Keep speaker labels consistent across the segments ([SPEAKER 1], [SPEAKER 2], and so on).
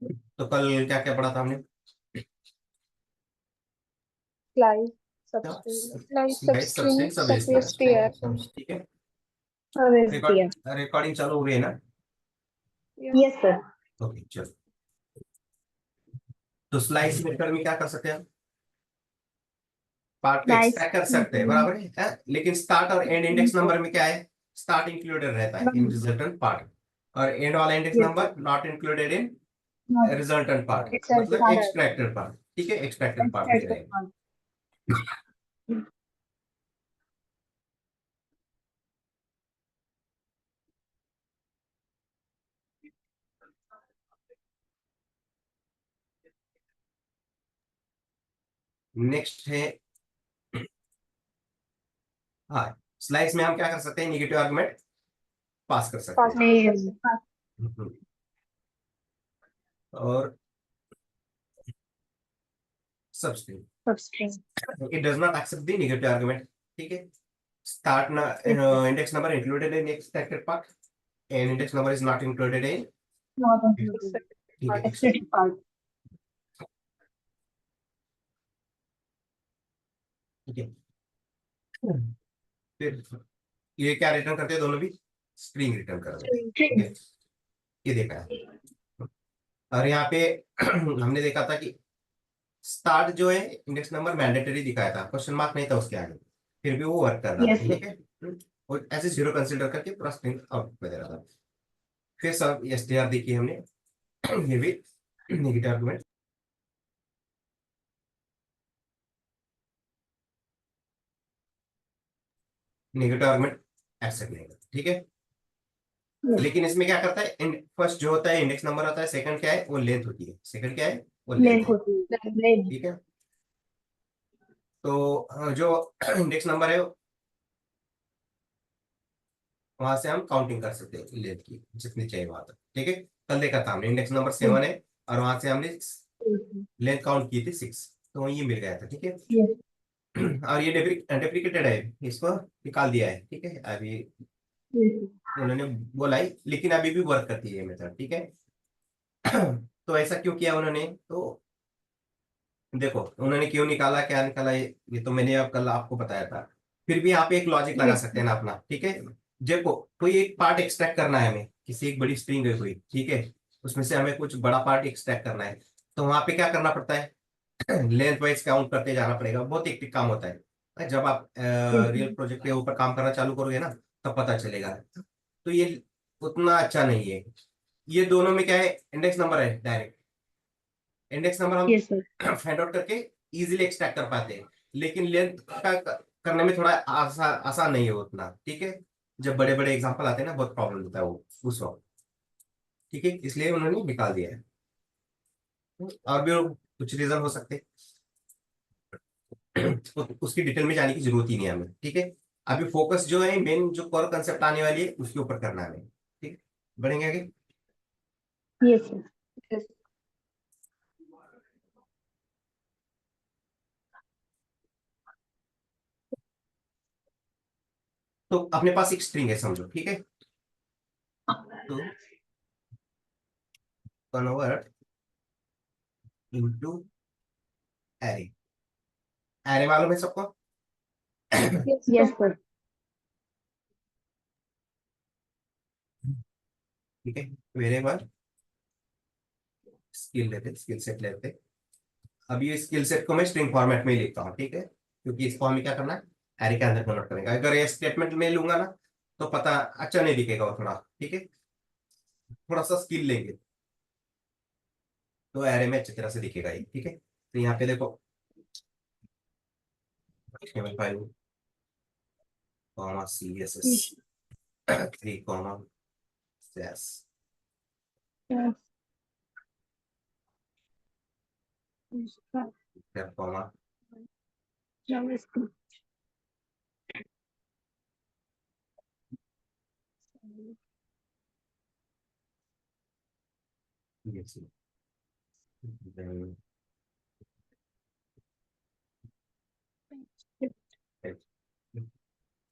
[SPEAKER 1] तो कल क्या क्या पढ़ा था हमने?
[SPEAKER 2] Slice, substring, slice,
[SPEAKER 1] slice,
[SPEAKER 2] substring,
[SPEAKER 1] substring, सब
[SPEAKER 2] सर्कुलर स्फीयर,
[SPEAKER 1] ठीक है।
[SPEAKER 2] स्फीयर।
[SPEAKER 1] रिकॉर्डिंग चालू हो रही है ना?
[SPEAKER 2] Yes sir.
[SPEAKER 1] ओके चलो। तो स्लाइस मेथड में क्या कर सकते हैं? पार्ट को
[SPEAKER 2] स्लाइस
[SPEAKER 1] एक्सट्रैक्ट कर सकते हैं, बराबर है, लेकिन स्टार्ट और एंड इंडेक्स नंबर में क्या है? स्टार्ट इंक्लूडेड रहता है इन रिजल्टेंट पार्ट, और एंड वाला index number not included in resultant part, मतलब एक्सट्रैक्टेड पार्ट। ठीक है, एक्सट्रैक्टेड पार्ट में रहेगा। नेक्स्ट है, हाँ, स्लाइस में हम क्या कर सकते हैं? निगेटिव आर्गुमेंट पास कर सकते हैं। हम्म, और substring, it does not accept the negative argument. ठीक है, start index number included in extracted part and index number is not included in, ठीक है, ठीक है। फिर ये क्या रिटर्न करते हैं? दोनों भी स्ट्रिंग रिटर्न कर देते हैं। ठीक है, ये देखा है। और यहाँ पे हमने देखा था कि स्टार्ट जो है इंडेक्स नंबर मैंडेटरी दिखाया था, क्वेश्चन मार्क नहीं था उसके आगे, फिर भी वो वर्क कर रहा था। ठीक है, और ऐसे जीरो कंसिडर करके पूरा स्ट्रिंग आउटपुट में दे रहा था। फिर सब एसटीआर देखी हमने, ये भी negative argument, negative argument accept नहीं करता। ठीक है, लेकिन इसमें क्या करता है? फर्स्ट जो होता है इंडेक्स नंबर होता है, सेकंड क्या है? वो लेंथ होती है। सेकंड क्या है? वो लेंथ है। ठीक है, तो जो इंडेक्स नंबर है वहां से हम काउंटिंग कर सकते हैं लेंथ की, जितनी चाहिए वहां तक। ठीक है, कल देखा था हमने, इंडेक्स नंबर 7 है और वहां से हमने लेंथ काउंट की थी 6, तो ये मिल गया था। ठीक है, और ये डेप्रिकेटेड है, इसको निकाल दिया है। ठीक है, अभी उन्होंने बोला है, लेकिन अभी भी वर्क करती है ये मेथड। ठीक है, तो ऐसा क्यों किया उन्होंने? तो देखो उन्होंने क्यों निकाला, क्या निकाला, ये तो मैंने अब कल आपको बताया था। फिर भी आप एक लॉजिक लगा सकते हैं ना अपना। ठीक है, देखो कोई एक पार्ट एक्सट्रैक्ट करना है हमें, किसी एक बड़ी स्ट्रिंग है कोई, ठीक है, उसमें से हमें कुछ बड़ा पार्ट एक्सट्रैक्ट करना है, तो वहां पे क्या करना पड़ता है? लेंथ वाइज काउंट करते जाना पड़ेगा, बहुत एक काम होता है। जब आप रियल प्रोजेक्ट के ऊपर काम करना चालू करोगे ना, तब पता चलेगा। तो ये उतना अच्छा नहीं है। ये दोनों में क्या है? इंडेक्स नंबर है डायरेक्ट, इंडेक्स नंबर हम फाइंड आउट करके इजीली एक्सट्रैक्ट कर पाते हैं, लेकिन लेंथ का करने में थोड़ा आसान नहीं है उतना। ठीक है, जब बड़े बड़े एग्जांपल आते हैं ना, बहुत प्रॉब्लम होता है वो उस वक्त। ठीक है, इसलिए उन्होंने निकाल दिया है। और भी कुछ रीजन हो सकते हैं, उसकी डिटेल में जाने की जरूरत ही नहीं है हमें। ठीक है, अभी फोकस जो है, मेन जो कोर कंसेप्ट आने वाली है उसके ऊपर करना है हमें। ठीक है, बढ़ेंगे आगे। तो अपने पास एक स्ट्रिंग है समझो। ठीक है, तो कन्वर्ट इनटू एरे। एरे मालूम है सबको? ठीक है, वेरिएबल स्किल लेते, स्किल सेट लेते। अब ये स्किल सेट को मैं स्ट्रिंग फॉर्मेट में ही लिखता हूँ। ठीक है, क्योंकि इसको हमें क्या करना है? एरे के अंदर कन्वर्ट करेंगे। अगर ये स्टेटमेंट में लूंगा ना, तो पता अच्छा नहीं दिखेगा वो थोड़ा। ठीक है, थोड़ा सा स्किल लेंगे तो एरे में अच्छी तरह से दिखेगा ये। ठीक है, तो यहाँ पे देखो, HTML file comma CSS 3 comma CS comma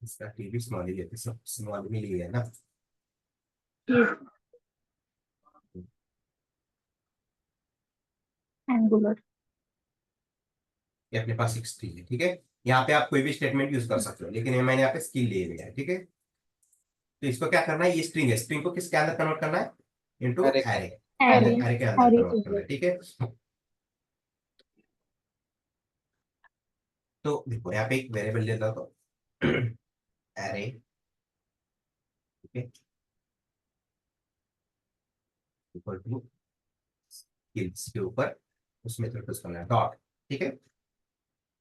[SPEAKER 1] इसका टीवी स्मॉल ही है, सब स्मॉल में लिए है ना।
[SPEAKER 2] Angular.
[SPEAKER 1] ये अपने पास एक स्ट्रिंग है, ठीक है। यहाँ पे आप कोई भी स्टेटमेंट यूज कर सकते हो, लेकिन ये मैंने यहाँ पे स्किल ले लिया है, ठीक है। तो इसको क्या करना है, ये स्ट्रिंग है, स्ट्रिंग को किसके अंदर कन्वर्ट करना है, इनटू
[SPEAKER 3] अरे
[SPEAKER 1] एरे,
[SPEAKER 2] Array.
[SPEAKER 1] एरे के अंदर
[SPEAKER 2] Array
[SPEAKER 1] कन्वर्ट करना है, ठीक है। तो देखो यहाँ पे एक वेरिएबल ले लो, तो एरे, ठीक है, इक्वल टू स्किल्स के ऊपर उस मेथड को करना है डॉट, ठीक है।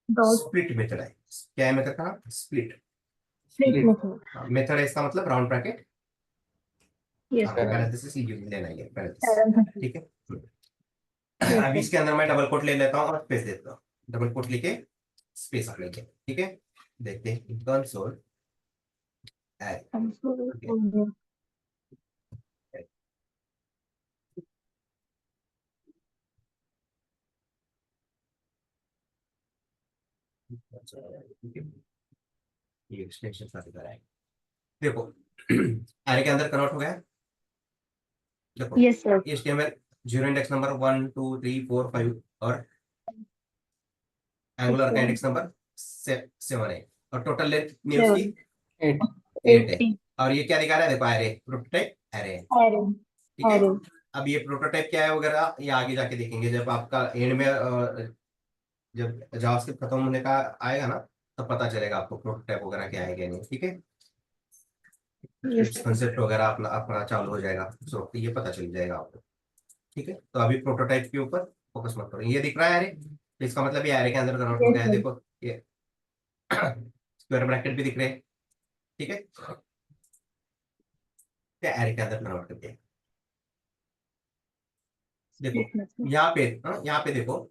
[SPEAKER 2] dot
[SPEAKER 1] स्प्लिट मेथड है, क्या है मेथड का, स्प्लिट
[SPEAKER 2] split method.
[SPEAKER 1] मेथड है, इसका मतलब राउंड ब्रैकेट,
[SPEAKER 2] Yes,
[SPEAKER 1] आपको
[SPEAKER 2] sir.
[SPEAKER 1] पैरेंथेसिस लेना ही है, पैरेंथेसिस,
[SPEAKER 2] Parentheses.
[SPEAKER 1] ठीक है।
[SPEAKER 2] Yes,
[SPEAKER 1] अभी
[SPEAKER 2] sir.
[SPEAKER 1] इसके अंदर मैं डबल कोट ले लेता हूँ और स्पेस देता हूँ, डबल कोट लिखे स्पेस आप लेके, ठीक है। देखते हैं कंसोल एड,
[SPEAKER 2] I'm sorry.
[SPEAKER 1] ठीक है।
[SPEAKER 2] Okay.
[SPEAKER 1] ठीक है, ये एक्सटेंशन साथ कराएंगे। देखो एरे के अंदर कन्वर्ट हो गया, देखो
[SPEAKER 2] Yes, sir.
[SPEAKER 1] HTML zero index number 1 2 3 4 5 और एंगुलर का इंडेक्स नंबर 7 है, और टोटल लेंथ में उसकी
[SPEAKER 3] 8
[SPEAKER 1] 8 है।
[SPEAKER 2] 80.
[SPEAKER 1] और ये क्या दिखा रहा है, देखो एरे, प्रोटोटाइप एरे,
[SPEAKER 2] Array.
[SPEAKER 1] ठीक है।
[SPEAKER 2] Array.
[SPEAKER 1] अब ये प्रोटोटाइप क्या है वगैरह ये आगे जाके देखेंगे, जब आपका एंड में जब जावास्क्रिप्ट खत्म होने का आएगा ना, तब पता चलेगा आपको प्रोटोटाइप वगैरह क्या है क्या नहीं, ठीक है।
[SPEAKER 2] Yes, sir.
[SPEAKER 1] कंसेप्ट वगैरह अपना अपना चालू हो जाएगा, सो ये पता चल जाएगा आपको, ठीक है। तो अभी प्रोटोटाइप के ऊपर फोकस मत करो, ये दिख रहा है एरे, तो इसका मतलब ये एरे के अंदर कन्वर्ट हो
[SPEAKER 2] Yes,
[SPEAKER 1] गया है,
[SPEAKER 2] sir.
[SPEAKER 1] देखो ये स्क्वायर ब्रैकेट भी दिख रहे हैं, ठीक है, क्या एरे के अंदर कन्वर्ट करते हैं। देखो
[SPEAKER 2] Split method.
[SPEAKER 1] यहाँ पे देखो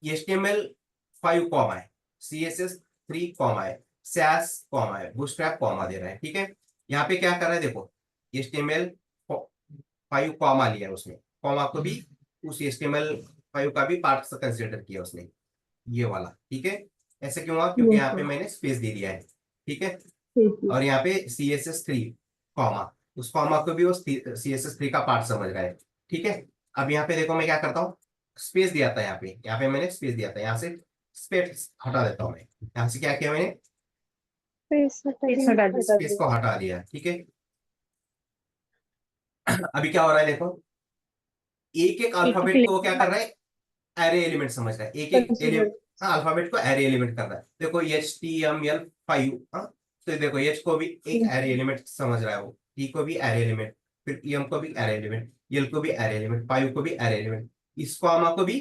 [SPEAKER 1] HTML5 कॉमा है, CSS3 कॉमा है, SAS कॉमा है, बूटस्ट्रैप कॉमा दे रहा है, ठीक है। यहाँ पे क्या कर रहा है, देखो HTML5 कॉमा लिया है उसने, कॉमा को भी उस HTML5 का भी पार्ट कंसिडर किया उसने, ये वाला, ठीक है। ऐसे क्यों हुआ, क्योंकि
[SPEAKER 2] Yes,
[SPEAKER 1] यहाँ पे
[SPEAKER 2] sir.
[SPEAKER 1] मैंने स्पेस दे दिया है, ठीक है।
[SPEAKER 2] Yes,
[SPEAKER 1] और यहाँ पे CSS3 कॉमा, उस कॉमा को भी वो CSS3 का पार्ट समझ रहा है, ठीक है। अब यहाँ पे देखो मैं क्या करता हूँ, स्पेस दिया था यहाँ पे मैंने स्पेस दिया था, यहाँ से स्पेस हटा देता हूँ मैं, यहाँ से क्या किया मैंने,
[SPEAKER 2] Space हटा दिया.
[SPEAKER 1] स्पेस को हटा दिया, ठीक है। अभी क्या हो रहा है, देखो एक एक अल्फाबेट को क्या कर रहा है, एरे एलिमेंट समझ रहा है, एक एक
[SPEAKER 2] Consider.
[SPEAKER 1] अल्फाबेट को एरे एलिमेंट कर रहा है। देखो HTML5, तो देखो H को भी एक एरे एलिमेंट समझ रहा है वो, T को भी एरे एलिमेंट, फिर M को भी एरे एलिमेंट, L को भी एरे एलिमेंट, 5 को भी एरे एलिमेंट, इस कॉमा को भी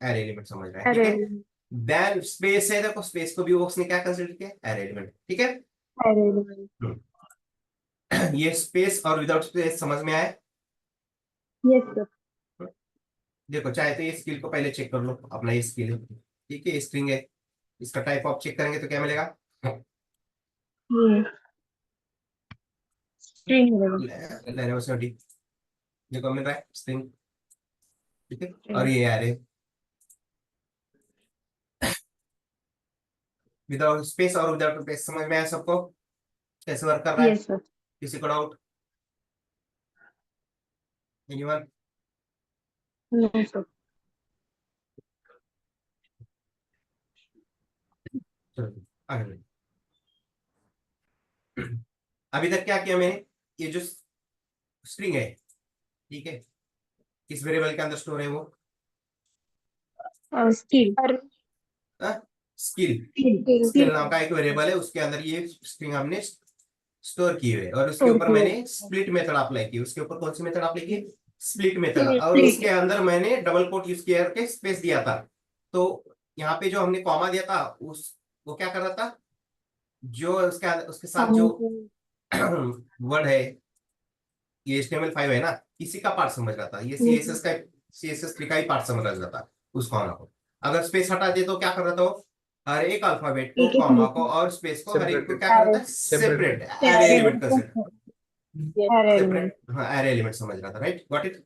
[SPEAKER 1] एरे एलिमेंट समझ रहा है, ठीक है।
[SPEAKER 2] Array.
[SPEAKER 1] देन स्पेस है, देखो स्पेस को भी वो उसने क्या कंसीडर किया, एरे एलिमेंट, ठीक है।
[SPEAKER 2] Array element.
[SPEAKER 1] ये स्पेस और विदाउट स्पेस समझ में आया।
[SPEAKER 2] Yes, sir.
[SPEAKER 1] देखो चाहे तो ये स्किल को पहले चेक कर लो, अपना ये स्किल है, ठीक है, स्ट्रिंग है, इसका टाइप ऑफ चेक करेंगे तो क्या मिलेगा,
[SPEAKER 2] Yes. String element.
[SPEAKER 1] देखो मिल रहा है स्ट्रिंग, ठीक है।
[SPEAKER 2] String.
[SPEAKER 1] और ये एरे विदाउट स्पेस और विदाउट स्पेस समझ में आया सबको, कैसे वर्क कर रहा है,
[SPEAKER 2] Yes, sir.
[SPEAKER 1] किसी को डाउट, एनीवन।
[SPEAKER 2] No, sir.
[SPEAKER 1] चलो आगे बढ़ो। अभी तक क्या किया मैंने, ये जो स्ट्रिंग है, ठीक है, किस वेरिएबल के अंदर स्टोर है वो,
[SPEAKER 2] Skill.
[SPEAKER 1] Skill,
[SPEAKER 2] Skill.
[SPEAKER 1] स्किल नाम का एक वेरिएबल है, उसके अंदर ये स्ट्रिंग हमने स्टोर की हुई है, और उसके
[SPEAKER 2] Store
[SPEAKER 1] ऊपर
[SPEAKER 2] किए।
[SPEAKER 1] मैंने स्प्लिट मेथड अप्लाई की, उसके ऊपर कौन सी मेथड अप्लाई की, स्प्लिट मेथड,
[SPEAKER 2] Split.
[SPEAKER 1] और उसके अंदर मैंने डबल कोट यूज किया करके स्पेस दिया था। तो यहाँ पे जो हमने कॉमा दिया था उस वो क्या कर रहा था, जो उसके साथ जो वर्ड है, ये HTML5 है ना, इसी का पार्ट समझ रहा था, ये CSS3 का ही पार्ट समझ रहा था उस कॉमा को। अगर स्पेस हटा दे तो क्या कर रहा था वो, हर एक अल्फाबेट को,
[SPEAKER 2] एक-एक
[SPEAKER 1] कॉमा
[SPEAKER 2] लिख-
[SPEAKER 1] को और स्पेस को, हर एक को
[SPEAKER 3] Separated.
[SPEAKER 1] क्या कर रहा था,
[SPEAKER 3] Separated.
[SPEAKER 1] Separate array element consider,
[SPEAKER 2] Array
[SPEAKER 1] separate,
[SPEAKER 2] element.
[SPEAKER 1] हाँ एरे एलिमेंट समझ रहा था, right, got it.
[SPEAKER 2] Yes,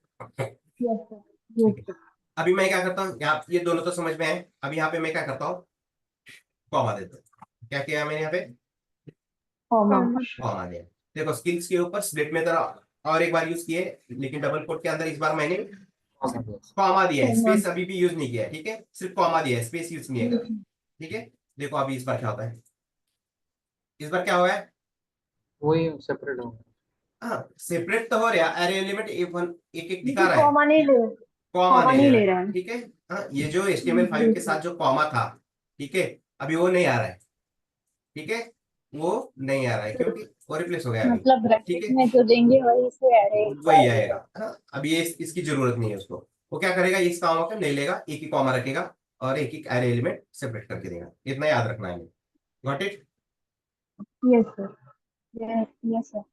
[SPEAKER 2] sir. Yes, sir.
[SPEAKER 1] अभी मैं क्या करता हूँ, यहाँ ये दोनों तो समझ में आए, अभी यहाँ पे मैं क्या करता हूँ, कॉमा देता हूँ, क्या किया मैंने यहाँ पे,
[SPEAKER 2] Comma.
[SPEAKER 1] कॉमा दिया। देखो स्किल्स के ऊपर स्प्लिट में तरह और एक बार यूज किए, लेकिन डबल कोट के अंदर इस बार मैंने
[SPEAKER 3] कॉमा दिया।
[SPEAKER 1] कॉमा दिया है,
[SPEAKER 2] कॉमा।
[SPEAKER 1] स्पेस अभी भी यूज नहीं किया है, ठीक है, सिर्फ कॉमा दिया है, स्पेस यूज नहीं है करा, ठीक है। देखो अभी इस बार क्या होता है, इस बार क्या हुआ है,
[SPEAKER 3] वही सेपरेट हो गया।
[SPEAKER 1] हाँ सेपरेट तो हो रहा है, एरे एलिमेंट एक एक दिखा
[SPEAKER 2] लेकिन
[SPEAKER 1] रहा है,
[SPEAKER 2] कॉमा नहीं ले
[SPEAKER 1] कॉमा
[SPEAKER 2] कॉमा
[SPEAKER 1] नहीं ले
[SPEAKER 2] नहीं
[SPEAKER 1] रहा
[SPEAKER 2] ले
[SPEAKER 1] है,
[SPEAKER 2] रहा है।
[SPEAKER 1] ठीक है। हाँ ये जो HTML5 के साथ जो कॉमा था, ठीक है, अभी वो नहीं आ रहा है, ठीक है, वो नहीं आ रहा है क्योंकि वो रिप्लेस हो गया अभी,
[SPEAKER 2] मतलब
[SPEAKER 1] ठीक
[SPEAKER 2] ब्रैकेट
[SPEAKER 1] है,
[SPEAKER 2] में जो देंगे वही से एरे
[SPEAKER 1] वही आएगा। हाँ अभी ये इसकी जरूरत नहीं है उसको, वो क्या करेगा, इस कॉमा को नहीं लेगा, एक ही कॉमा रखेगा और एक एक एरे एलिमेंट सेपरेट करके देगा, इतना याद रखना है, got it.
[SPEAKER 2] Yes sir. Yes sir.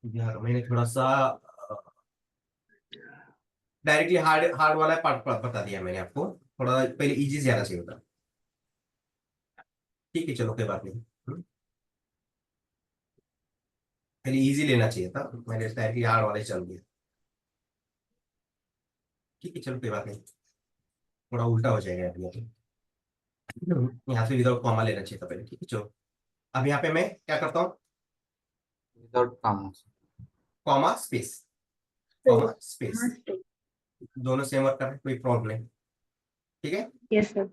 [SPEAKER 1] यार मैंने थोड़ा सा डायरेक्टली हार्ड हार्ड वाला पार्ट बता दिया मैंने आपको, थोड़ा पहले इजी से आना चाहिए था, ठीक है चलो कोई बात नहीं। पहले इजी लेना चाहिए था, मैंने डायरेक्टली हार्ड वाले चल दिया, ठीक है चलो कोई बात नहीं, थोड़ा उल्टा हो जाएगा अभी यहाँ से विदाउट कॉमा लेना चाहिए था पहले, ठीक है चलो। अब यहाँ पे मैं क्या करता हूँ,
[SPEAKER 3] without comma.
[SPEAKER 1] Comma space, comma space, दोनों सेम वर्क कर रहे हैं, कोई प्रॉब्लम नहीं, ठीक है।
[SPEAKER 2] Yes sir.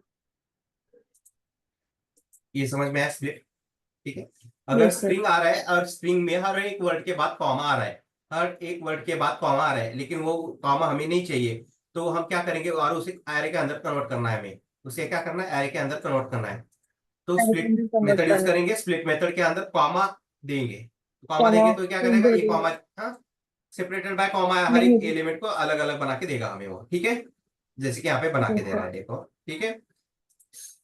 [SPEAKER 1] ये समझ में आया स्प्लिट, ठीक है। अगर
[SPEAKER 2] यस सर।
[SPEAKER 1] स्ट्रिंग आ रहा है और स्ट्रिंग में हर एक वर्ड के बाद कॉमा आ रहा है, हर एक वर्ड के बाद कॉमा आ रहा है, लेकिन वो कॉमा हमें नहीं चाहिए, तो हम क्या करेंगे, और उसे एरे के अंदर कन्वर्ट करना है, हमें उसे क्या करना है, एरे के अंदर कन्वर्ट करना है, तो स्प्लिट
[SPEAKER 2] कन्वर्ट
[SPEAKER 1] मेथड यूज
[SPEAKER 2] करना।
[SPEAKER 1] करेंगे, स्प्लिट मेथड के अंदर कॉमा देंगे, कॉमा
[SPEAKER 2] कॉमा
[SPEAKER 1] देंगे तो क्या करेगा, ये
[SPEAKER 2] इंक्लूड
[SPEAKER 1] कॉमा, हाँ सेपरेटेड बाय कॉमा, हर
[SPEAKER 2] नहीं।
[SPEAKER 1] एक एलिमेंट को अलग अलग बना के देगा हमें वो, ठीक है, जैसे कि यहाँ पे बना के
[SPEAKER 2] यस
[SPEAKER 1] दे रहा
[SPEAKER 2] सर।
[SPEAKER 1] है देखो, ठीक है।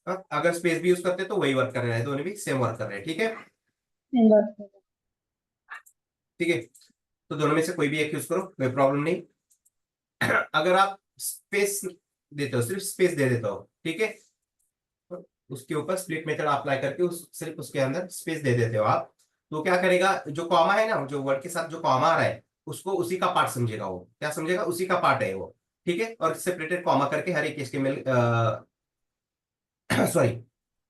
[SPEAKER 1] हाँ, अगर स्पेस भी यूज करते तो वही वर्क कर रहे हैं, दोनों भी सेम वर्क कर रहे हैं, ठीक है, ठीक है। तो दोनों में से कोई भी एक यूज करो, कोई प्रॉब्लम नहीं। अगर आप स्पेस देते हो, सिर्फ स्पेस दे देते हो, ठीक है, तो उसके ऊपर स्प्लिट मेथड अप्लाई करके सिर्फ उसके अंदर स्पेस दे देते हो आप, तो क्या करेगा, जो कॉमा है ना, जो वर्ड के साथ जो कॉमा आ रहा है, उसको उसी का पार्ट समझेगा, वो क्या समझेगा, उसी का पार्ट है वो, ठीक है, और सेपरेटेड कॉमा करके हर एक HTML सॉरी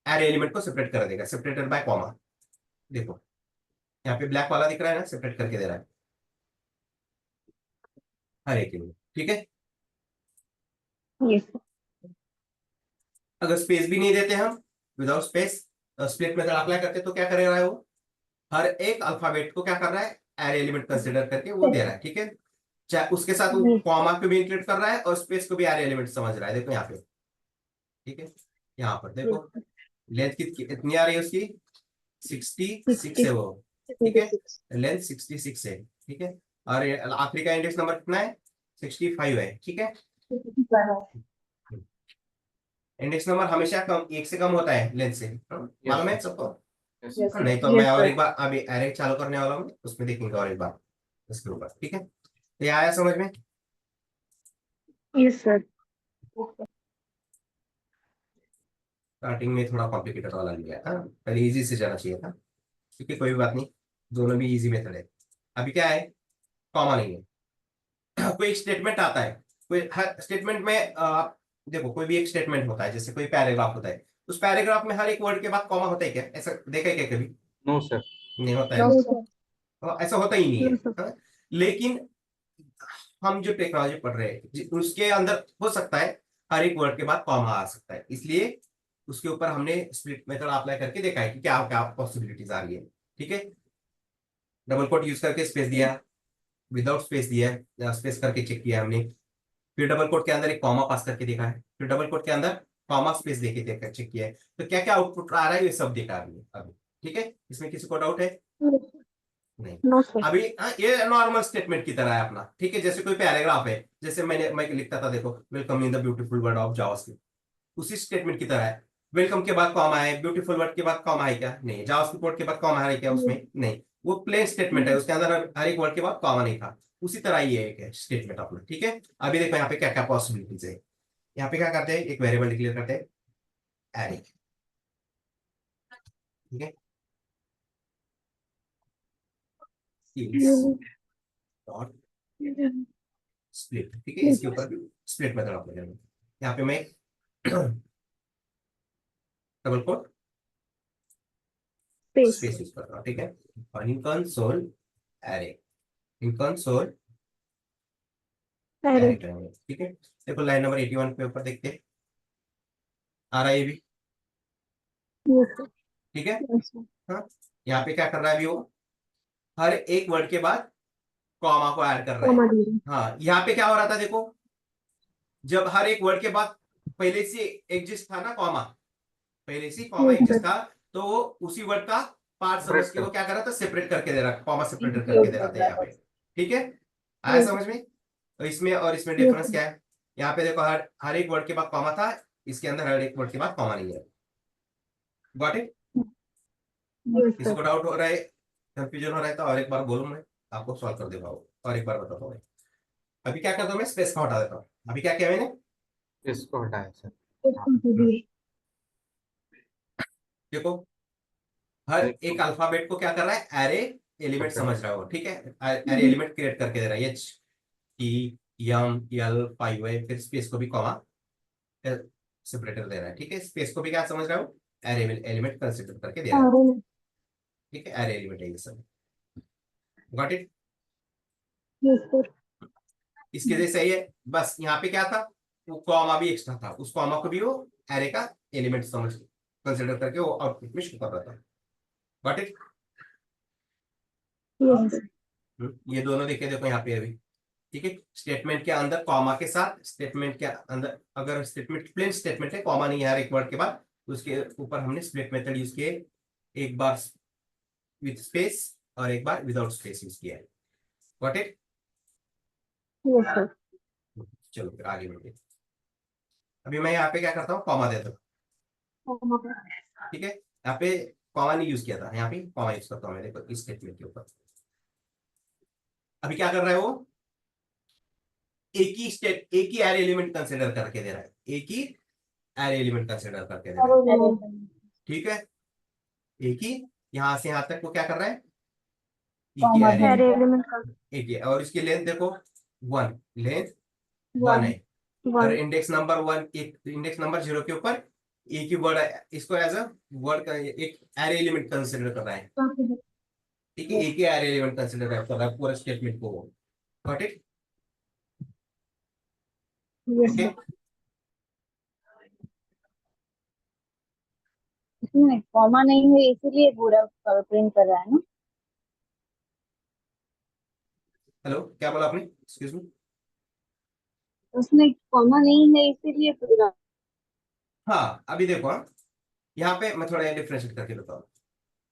[SPEAKER 1] एरे एलिमेंट को सेपरेट कर देगा, सेपरेटेड बाय कॉमा, देखो यहाँ पे ब्लैक वाला दिख रहा है ना, सेपरेट करके दे रहा है हर एक एलिमेंट, ठीक है।
[SPEAKER 2] Yes sir.
[SPEAKER 1] अगर स्पेस भी नहीं देते हम, without space, split method apply करते तो क्या करेगा वो, हर एक अल्फाबेट को क्या कर रहा है, एरे एलिमेंट कंसिडर करके वो दे रहा है, ठीक है, चाहे उसके साथ वो कॉमा को भी इंक्लूड कर रहा है और स्पेस को भी एरे एलिमेंट समझ रहा है, देखो यहाँ पे, ठीक है, यहाँ पर देखो लेंथ कितनी आ रही है उसकी, 66 है वो, ठीक है, लेंथ 66 है, ठीक है, और आखिरी का इंडेक्स नंबर कितना है, 65 है, ठीक है। इंडेक्स नंबर हमेशा कम, एक से कम होता है लेंथ से, मालूम है सबको।
[SPEAKER 3] यस।
[SPEAKER 1] नहीं तो मैं और एक बार अभी एरे चालू करने वाला हूँ, उसमें देखेंगे और एक बार इसके ऊपर, ठीक है, तो ये आया समझ में।
[SPEAKER 2] Yes sir.
[SPEAKER 1] स्टार्टिंग में थोड़ा कॉम्प्लिकेटेड वाला लिया था, पहले इजी से जाना चाहिए था, ठीक है, कोई भी बात नहीं, दोनों भी इजी मेथड है। अभी क्या है, कॉमा नहीं है, कोई एक स्टेटमेंट आता है, कोई हर स्टेटमेंट में देखो कोई भी एक स्टेटमेंट होता है, जैसे कोई पैराग्राफ होता है, उस पैराग्राफ में हर एक वर्ड के बाद कॉमा होता है क्या, ऐसा देखा है क्या कभी,
[SPEAKER 3] नो सर।
[SPEAKER 1] नहीं होता है
[SPEAKER 2] नो
[SPEAKER 1] ना,
[SPEAKER 2] सर।
[SPEAKER 1] ऐसा होता ही नहीं है,
[SPEAKER 2] नो सर।
[SPEAKER 1] हाँ? लेकिन हम जो टेक्नोलॉजी पढ़ रहे हैं उसके अंदर हो सकता है हर एक वर्ड के बाद कॉमा आ सकता है, इसलिए उसके ऊपर हमने स्प्लिट मेथड अप्लाई करके देखा है कि क्या क्या पॉसिबिलिटीज आ रही है, ठीक है। डबल कोट यूज करके स्पेस दिया, विदाउट स्पेस दिया, स्पेस करके चेक किया हमने, फिर डबल कोट के अंदर एक कॉमा पास करके देखा है, फिर डबल कोट के अंदर कॉमा स्पेस देके देखा चेक किया है, तो क्या क्या आउटपुट आ रहा है ये सब देखा हमने अभी, ठीक है, इसमें किसी को डाउट है, नहीं।
[SPEAKER 2] No sir.
[SPEAKER 1] अभी ये नॉर्मल स्टेटमेंट की तरह है अपना, ठीक है, जैसे कोई पैराग्राफ है, जैसे मैं लिखता था देखो, welcome in the beautiful world of JavaScript, उसी स्टेटमेंट की तरह है, वेलकम के बाद कॉमा है, ब्यूटीफुल वर्ड के बाद कॉमा है क्या, नहीं, जावास्क्रिप्ट वर्ड के बाद कॉमा है क्या उसमें, नहीं, वो प्लेन स्टेटमेंट है, उसके अंदर हर एक वर्ड के बाद कॉमा नहीं था, उसी तरह ये एक है स्टेटमेंट अपना, ठीक है। अभी देखो यहाँ पे क्या क्या पॉसिबिलिटीज है, यहाँ पे क्या करते हैं, एक वेरिएबल डिक्लेयर करते हैं एरे, ठीक है, डॉट स्प्लिट, ठीक है, इसके ऊपर भी स्प्लिट मेथड अप्लाई करेंगे, यहाँ पे मैं double quote
[SPEAKER 2] space.
[SPEAKER 1] Space use कर रहा हूँ, ठीक है, और इन कंसोल एरे, इन कंसोल
[SPEAKER 2] अरे
[SPEAKER 1] array करेंगे, ठीक है। देखो लाइन नंबर 81 के ऊपर देखते हैं, आ रहा है ये भी,
[SPEAKER 2] यस सर,
[SPEAKER 1] ठीक है।
[SPEAKER 2] यस सर,
[SPEAKER 1] हाँ, यहाँ पे क्या कर रहा है अभी वो, हर एक वर्ड के बाद कॉमा को ऐड कर रहा है।
[SPEAKER 2] कॉमा दे रहे
[SPEAKER 1] हाँ, यहाँ पे क्या हो रहा था देखो, जब हर एक वर्ड के बाद पहले से एग्जिस्ट था ना कॉमा, पहले से कॉमा
[SPEAKER 2] यस
[SPEAKER 1] एग्जिस्ट
[SPEAKER 2] सर,
[SPEAKER 1] था, तो वो उसी वर्ड का पार्ट समझ के वो क्या कर रहा था, सेपरेट करके दे रहा, कॉमा सेपरेट करके
[SPEAKER 2] इंक्लूड
[SPEAKER 1] दे रहा
[SPEAKER 2] कर
[SPEAKER 1] था
[SPEAKER 2] रहा
[SPEAKER 1] यहाँ
[SPEAKER 2] था।
[SPEAKER 1] पे, ठीक है। आया
[SPEAKER 2] यस
[SPEAKER 1] समझ में? तो इसमें और इसमें
[SPEAKER 2] यस
[SPEAKER 1] डिफरेंस
[SPEAKER 2] सर,
[SPEAKER 1] क्या है, यहाँ पे देखो हर हर एक वर्ड के बाद कॉमा था, इसके अंदर हर एक वर्ड के बाद कॉमा नहीं है। Got it?
[SPEAKER 2] यस
[SPEAKER 1] किसी
[SPEAKER 2] सर,
[SPEAKER 1] को डाउट हो रहा है, कंफ्यूजन हो रहा है तो और एक बार बोलूँ, मैं आपको सॉल्व कर देगा वो, और एक बार बताता हूँ। अभी क्या करता हूँ, मैं स्पेस का हटा देता हूँ। अभी क्या किया मैंने,
[SPEAKER 3] इसको हटाया सर।
[SPEAKER 2] इसको दे दिए।
[SPEAKER 1] देखो हर
[SPEAKER 3] एक
[SPEAKER 1] एक अल्फाबेट को क्या कर रहा है, एरे एलिमेंट
[SPEAKER 3] Separate.
[SPEAKER 1] समझ रहा हो, ठीक है। एरे एलिमेंट क्रिएट करके दे रहा है, एच टी एम एल 5 फिर स्पेस को भी कॉमा सेपरेटर दे रहा है, ठीक है। स्पेस को भी क्या समझ रहा हो, एरे एलिमेंट कंसिडर करके दे रहा है,
[SPEAKER 2] अरे
[SPEAKER 1] ठीक है। एरे एलिमेंट है ये सब। Got it?
[SPEAKER 2] यस सर,
[SPEAKER 1] इसके जैसे सही है, बस यहाँ पे क्या था, वो कॉमा भी एक्स्ट्रा था, उस कॉमा को भी वो एरे का एलिमेंट समझ कंसिडर करके वो आउटपुट में शो कर रहा था। Got it?
[SPEAKER 2] यस सर,
[SPEAKER 1] ये दोनों देखे, देखो यहाँ पे अभी, ठीक है। स्टेटमेंट के अंदर कॉमा के साथ, स्टेटमेंट के अंदर अगर स्टेटमेंट प्लेन स्टेटमेंट है, कॉमा नहीं है हर एक वर्ड के बाद, तो उसके ऊपर हमने स्प्लिट मेथड यूज किए, एक बार विथ स्पेस और एक बार विदाउट स्पेस यूज किया है। Got it?
[SPEAKER 2] यस सर,
[SPEAKER 1] चलो फिर आगे बढ़ते। अभी मैं यहाँ पे क्या करता हूँ, कॉमा देता हूँ,
[SPEAKER 2] कॉमा
[SPEAKER 1] ठीक है। यहाँ पे कॉमा नहीं यूज किया था, यहाँ पे कॉमा यूज करता हूँ मैं, देखो इस स्टेटमेंट के ऊपर। अभी क्या कर रहा है वो, एक ही एरे एलिमेंट कंसिडर करके दे रहा है, एक ही एरे एलिमेंट कंसिडर करके दे रहा है,
[SPEAKER 2] अरे
[SPEAKER 1] ठीक है। एक ही, यहां से यहां तक वो क्या कर रहा है, एक ही
[SPEAKER 2] कॉमा
[SPEAKER 1] एरे,
[SPEAKER 2] अरे एलिमेंट का
[SPEAKER 1] एक ही, और इसकी लेंथ देखो, वन लेंथ वन
[SPEAKER 2] वन
[SPEAKER 1] है। और
[SPEAKER 2] वन
[SPEAKER 1] इंडेक्स नंबर वन, एक इंडेक्स नंबर 0 के ऊपर एक ही वर्ड है, इसको एज अ वर्ड का एक एरे एलिमेंट कंसिडर कर रहा है, ठीक है। एक ही एरे एलिमेंट कंसिडर कर रहा है पूरा स्टेटमेंट को। Got it?
[SPEAKER 2] Yes
[SPEAKER 1] okay.
[SPEAKER 2] Sir, इसमें कॉमा नहीं है इसीलिए पूरा प्रिंट कर रहा है ना।
[SPEAKER 1] हेलो, क्या बोला आपने, एक्सक्यूज मी?
[SPEAKER 2] उसमें कॉमा नहीं है इसीलिए पूरा।
[SPEAKER 1] हाँ, अभी देखो, हाँ, यहाँ पे मैं थोड़ा डिफ्रेंशिएट करके बताऊँ।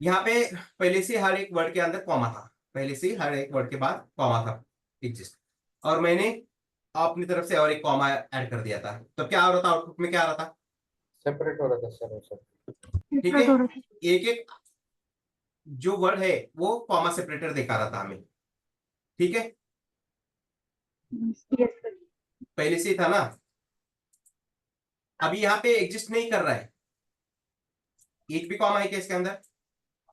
[SPEAKER 1] यहाँ पे पहले से हर एक वर्ड के अंदर कॉमा था, पहले से हर एक वर्ड के बाद कॉमा था एग्जिस्ट, और मैंने अपनी तरफ से और एक कॉमा ऐड कर दिया था, तो क्या हो रहा था, आउटपुट में क्या आ रहा था,
[SPEAKER 3] सेपरेट हो रहा था सर वो सब।
[SPEAKER 1] ठीक है। एक एक जो वर्ड है वो कॉमा सेपरेटर दिखा रहा था हमें, ठीक है।
[SPEAKER 2] यस सर,
[SPEAKER 1] पहले से ही था ना, अभी यहाँ पे एग्जिस्ट नहीं कर रहा है, एक भी कॉमा है क्या इसके अंदर,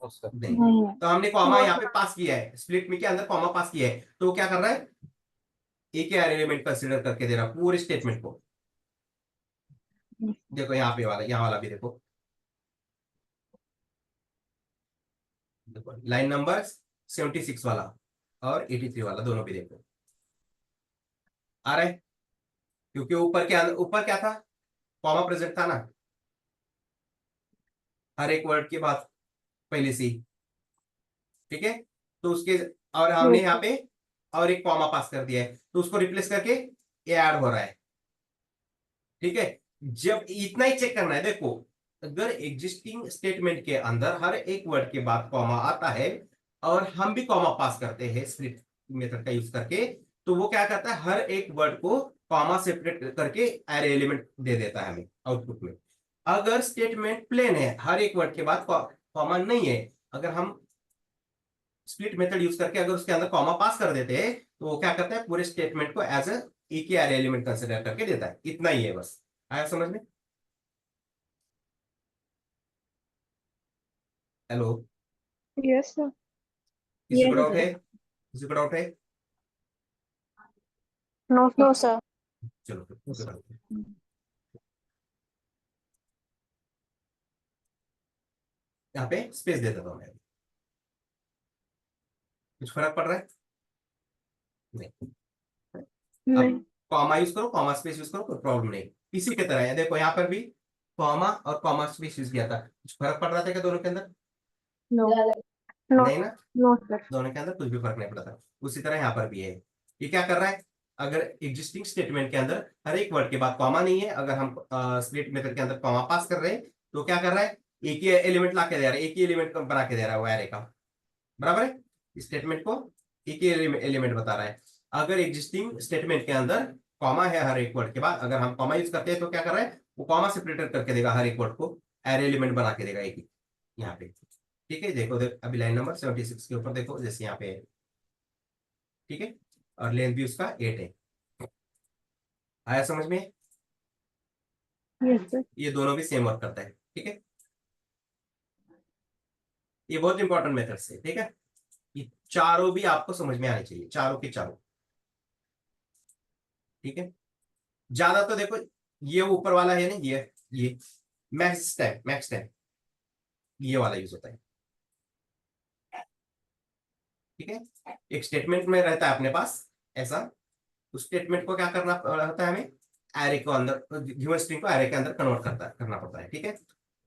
[SPEAKER 3] हाँ सर।
[SPEAKER 1] नहीं।
[SPEAKER 2] नहीं है।
[SPEAKER 1] तो हमने कॉमा यहाँ पे पास किया है, स्प्लिट में के अंदर कॉमा पास किया है, तो वो क्या कर रहा है, एक ही एलिमेंट कंसिडर करके दे रहा है पूरे स्टेटमेंट को। देखो यहाँ पे वाला, यहाँ वाला भी देखो, देखो लाइन नंबर 76 वाला और 83 वाला दोनों भी देखो, आ रहा है, क्योंकि ऊपर के अंदर, ऊपर क्या था, कॉमा प्रेजेंट था ना हर एक वर्ड के बाद पहले से ही, ठीक है। तो उसके, और हमने
[SPEAKER 2] यस
[SPEAKER 1] यहाँ
[SPEAKER 2] सर,
[SPEAKER 1] पे और एक कॉमा पास कर दिया है, तो उसको रिप्लेस करके ये ऐड हो रहा है, ठीक है। जब इतना ही चेक करना है, देखो अगर एग्जिस्टिंग स्टेटमेंट के अंदर हर एक वर्ड के बाद कॉमा आता है और हम भी कॉमा पास करते हैं स्प्लिट मेथड का यूज करके, तो वो क्या करता है, हर एक वर्ड को कॉमा सेपरेट करके एरे एलिमेंट दे देता है हमें आउटपुट में। अगर स्टेटमेंट प्लेन है, हर एक वर्ड के बाद कॉमा नहीं है, अगर हम स्प्लिट मेथड यूज करके अगर उसके अंदर कॉमा पास कर देते हैं, तो वो क्या करता है, पूरे स्टेटमेंट को एज ए एक ही एरे एलिमेंट कंसिडर करके देता है। इतना ही है बस, आया समझ में? हेलो,
[SPEAKER 2] यस सर,
[SPEAKER 1] किसी को
[SPEAKER 2] यस
[SPEAKER 1] डाउट
[SPEAKER 2] सर,
[SPEAKER 1] है, किसी को डाउट है?
[SPEAKER 2] No sir.
[SPEAKER 1] चलो फिर कोई बात नहीं। यहाँ पे स्पेस दे देता हूँ मैं, कुछ फर्क पड़ रहा है? नहीं। अब
[SPEAKER 2] नहीं
[SPEAKER 1] कॉमा यूज करो, कॉमा स्पेस यूज करो, कोई प्रॉब्लम नहीं। इसी के तरह है, देखो यहाँ पर भी कॉमा और कॉमा स्पेस यूज किया था, कुछ फर्क पड़ रहा था क्या दोनों के अंदर?
[SPEAKER 2] नो
[SPEAKER 1] नहीं ना,
[SPEAKER 2] नो सर।
[SPEAKER 1] दोनों के अंदर कुछ भी फर्क नहीं पड़ा था। उसी तरह यहाँ पर भी है। ये क्या कर रहा है, अगर एग्जिस्टिंग स्टेटमेंट के अंदर हर एक वर्ड के बाद कॉमा नहीं है, अगर हम स्प्लिट मेथड के अंदर कॉमा पास कर रहे हैं, तो क्या कर रहा है, एक ही एलिमेंट ला के दे रहा है, एक ही एलिमेंट बना के दे रहा है वो एरे का, बराबर है। स्टेटमेंट को एक ही एलिमेंट बता रहा है। अगर एग्जिस्टिंग स्टेटमेंट के अंदर कॉमा है हर एक वर्ड के बाद, अगर हम कॉमा यूज करते हैं तो क्या कर रहा है, वो कॉमा सेपरेटर करके देगा, हर एक वर्ड को एरे एलिमेंट बना के देगा एक ही यहाँ पे। ठीक है, देखो अभी लाइन नंबर 76 के ऊपर देखो, जैसे यहाँ पे है, ठीक है, और लेंथ भी उसका 8 है। आया समझ में?
[SPEAKER 2] Yes sir.
[SPEAKER 1] ये दोनों भी सेम वर्क करता है, ठीक है। ये बहुत इंपॉर्टेंट मेथड है, ठीक है। ये चारों भी आपको समझ में आने चाहिए, चारों के चारों, ठीक है। ज्यादा तो देखो, ये ऊपर वाला है ना, ये मैक्स टाइम ये वाला यूज होता है, ठीक है। एक स्टेटमेंट में रहता है अपने पास ऐसा, उस स्टेटमेंट को क्या करना होता है हमें, एरे को अंदर गिवन स्ट्रिंग को एरे के अंदर कन्वर्ट करना पड़ता है, ठीक है।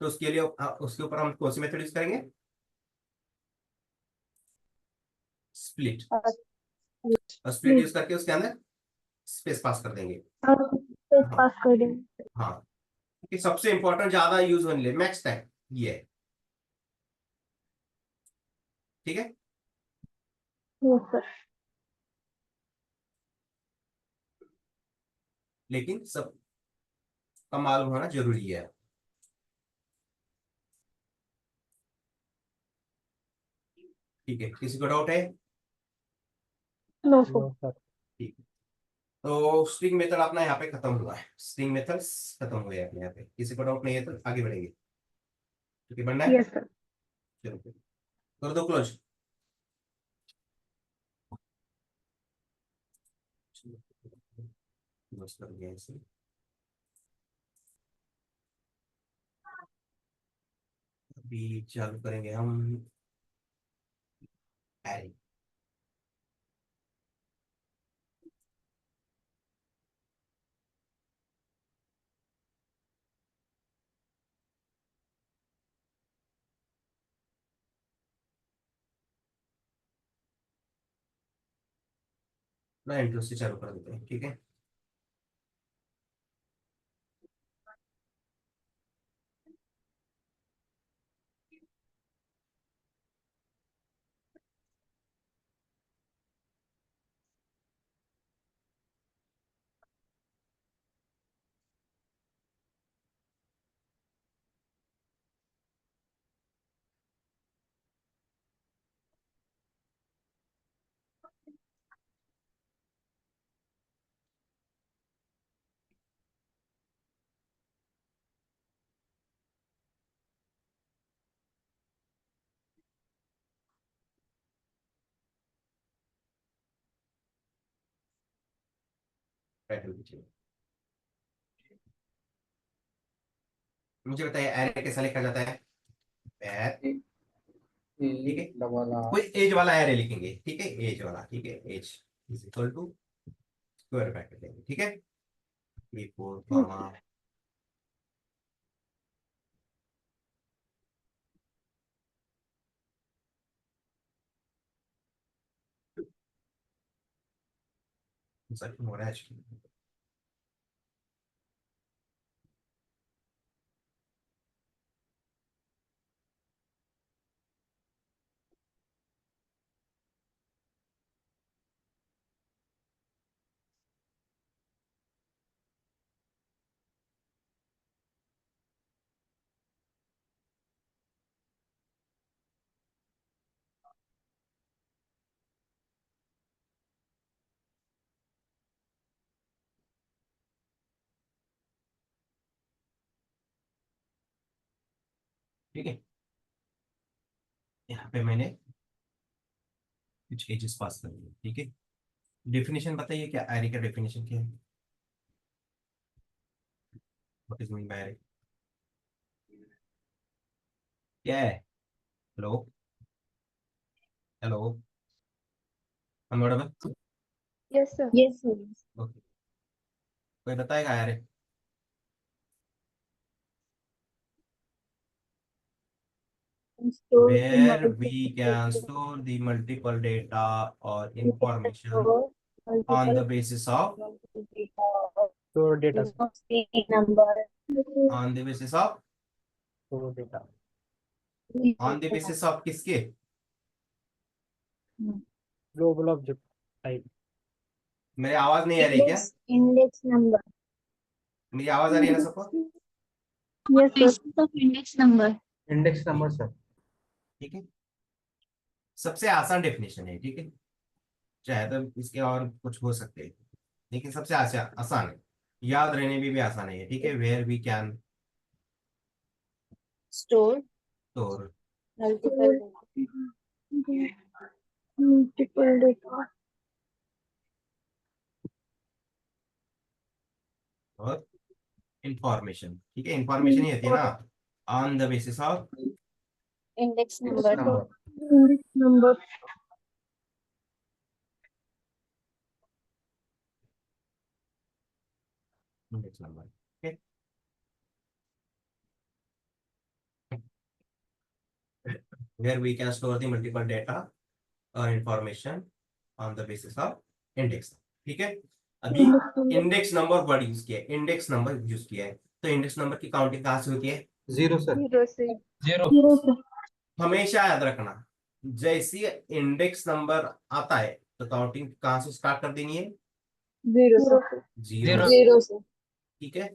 [SPEAKER 1] तो उसके लिए उसके ऊपर हम कौन सी मेथड यूज करेंगे, स्प्लिट। और स्प्लिट यूज करके उसके अंदर स्पेस पास कर देंगे। हाँ
[SPEAKER 2] पास कर देंगे।
[SPEAKER 1] हाँ, कि सबसे इंपॉर्टेंट ज्यादा यूज होने ले मैक्स टाइम ये है, ठीक है।
[SPEAKER 2] Yes sir.
[SPEAKER 1] लेकिन सब का मालूम होना जरूरी है। ठीक है, किसी को डाउट है?
[SPEAKER 2] No sir.
[SPEAKER 3] No sir.
[SPEAKER 1] ठीक है, तो स्ट्रिंग मेथड अपना यहाँ पे खत्म हुआ है, स्ट्रिंग मेथड्स खत्म हुए अपने यहाँ पे। किसी को डाउट नहीं है तो आगे बढ़ेंगे, ठीक है, बढ़ना है।
[SPEAKER 2] Yes sir.
[SPEAKER 1] चलो कर दो क्लोज। क्लोज कर दिया इसे। अभी चालू करेंगे हम एरे। ना इंट्रो से चालू कर देते हैं, ठीक है। टाइटल दीजिए। मुझे बताइए एरे कैसा लिखा जाता है? Var, ठीक है,
[SPEAKER 3] डबल आर।
[SPEAKER 1] कोई एज वाला एरे लिखेंगे, ठीक है, एज वाला, ठीक है, age is equal to square bracket लेंगे, ठीक है। ए फोर कॉमा सर हो रहा है actually। ठीक है, यहाँ पे मैंने कुछ एजेस पास कर दिए, ठीक है। डेफिनेशन बताइए, क्या एरे का डेफिनेशन क्या है? What is mean by array? क्या है? हेलो, हेलो, हम
[SPEAKER 2] yes sir. Yes sir.
[SPEAKER 1] Okay. कोई बताएगा यार?
[SPEAKER 2] Store the
[SPEAKER 1] Where we
[SPEAKER 2] multiple
[SPEAKER 1] can store the multiple data or information on the basis of
[SPEAKER 3] तो data
[SPEAKER 2] number.
[SPEAKER 1] on the basis of
[SPEAKER 3] तो data
[SPEAKER 1] on the basis of किसके?
[SPEAKER 3] Global object type
[SPEAKER 1] मेरी आवाज नहीं आ रही क्या?
[SPEAKER 2] Index number.
[SPEAKER 1] मेरी आवाज आ रही है ना सबको?
[SPEAKER 2] Yes, sir. Index number.
[SPEAKER 3] Index number sir.
[SPEAKER 1] ठीक है, सबसे आसान डेफिनेशन है, ठीक है। चाहे तो इसके और कुछ हो सकते हैं, लेकिन सबसे आसान है, याद रहने में भी आसान है, ठीक है। Where we can
[SPEAKER 2] Store
[SPEAKER 1] store
[SPEAKER 2] multiple data.
[SPEAKER 1] और इंफॉर्मेशन, ठीक है। इंफॉर्मेशन ही होती है ना, on the basis of
[SPEAKER 2] Index
[SPEAKER 3] index
[SPEAKER 2] number.
[SPEAKER 3] Number
[SPEAKER 2] Index number.
[SPEAKER 1] Index number, ठीक है। Where we can store the multiple data और information on the basis of index, ठीक है। अभी इंडेक्स नंबर वर्ड यूज किया है, इंडेक्स नंबर यूज किया है, तो इंडेक्स नंबर की काउंटिंग कहाँ से होती है?
[SPEAKER 3] Zero sir.
[SPEAKER 2] Zero से.
[SPEAKER 3] जीरो
[SPEAKER 2] Zero से.
[SPEAKER 1] हमेशा याद रखना, जैसे इंडेक्स नंबर आता है तो काउंटिंग कहाँ से स्टार्ट कर देनी है?
[SPEAKER 2] Zero से.
[SPEAKER 1] जीरो से,
[SPEAKER 2] Zero से.
[SPEAKER 1] ठीक है।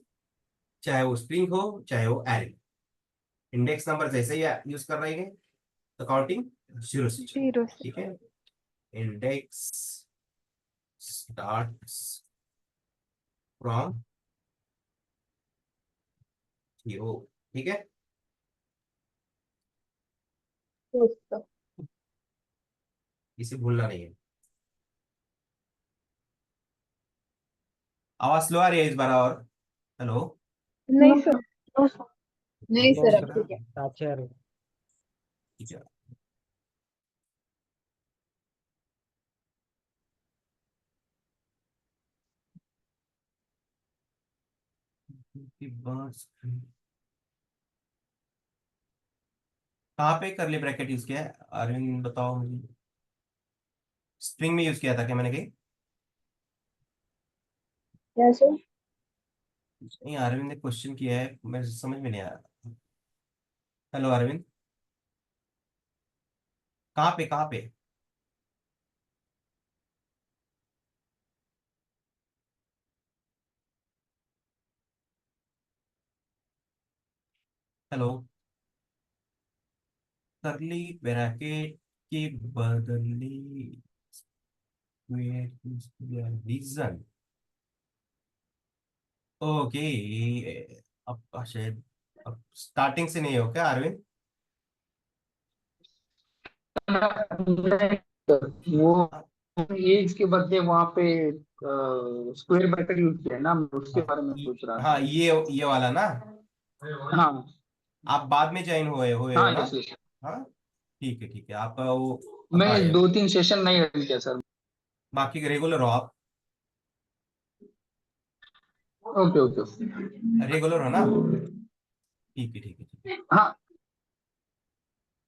[SPEAKER 1] चाहे वो स्ट्रिंग हो चाहे वो एरे, इंडेक्स नंबर जैसे ही यूज कर रहे हैं तो काउंटिंग जीरो से चलेगी,
[SPEAKER 2] Zero से.
[SPEAKER 1] ठीक है। इंडेक्स स्टार्ट्स फ्रॉम जीरो, ठीक है।
[SPEAKER 2] Yes, sir.
[SPEAKER 1] इसे भूलना नहीं है। आवाज स्लो आ रही है इस बार और? हेलो?
[SPEAKER 2] नहीं सर. नहीं सर, अब ठीक है.
[SPEAKER 3] अच्छा है।
[SPEAKER 1] ठीक है, कहाँ पे करली ब्रैकेट यूज किया है अरविंद, बताओ मुझे। स्ट्रिंग में यूज किया था क्या मैंने कहीं?
[SPEAKER 2] क्या सर?
[SPEAKER 1] नहीं, अरविंद ने क्वेश्चन किया है, मेरे समझ में नहीं आया। हेलो अरविंद, कहाँ पे कहाँ पे? हेलो? करली ब्रैकेट की बदली रीजन, ओके। अब शायद अब स्टार्टिंग से नहीं हो क्या अरविंद?
[SPEAKER 4] वो एज के बदले वहां पे स्क्वायर ब्रैकेट यूज किया है ना, मैं उसके
[SPEAKER 1] हाँ
[SPEAKER 4] बारे में पूछ रहा
[SPEAKER 1] हाँ,
[SPEAKER 4] था।
[SPEAKER 1] ये वाला ना।
[SPEAKER 4] हाँ
[SPEAKER 1] आप बाद में ज्वाइन हुए हो
[SPEAKER 4] हाँ,
[SPEAKER 1] ना?
[SPEAKER 4] Yes yes.
[SPEAKER 1] हाँ, ठीक है, आपका वो पता
[SPEAKER 4] मैं
[SPEAKER 1] है।
[SPEAKER 4] 2-3 सेशन नहीं अटेंड किया सर।
[SPEAKER 1] बाकी रेगुलर हो आप?
[SPEAKER 4] Okay okay.
[SPEAKER 1] रेगुलर हो ना? ठीक है।
[SPEAKER 4] हाँ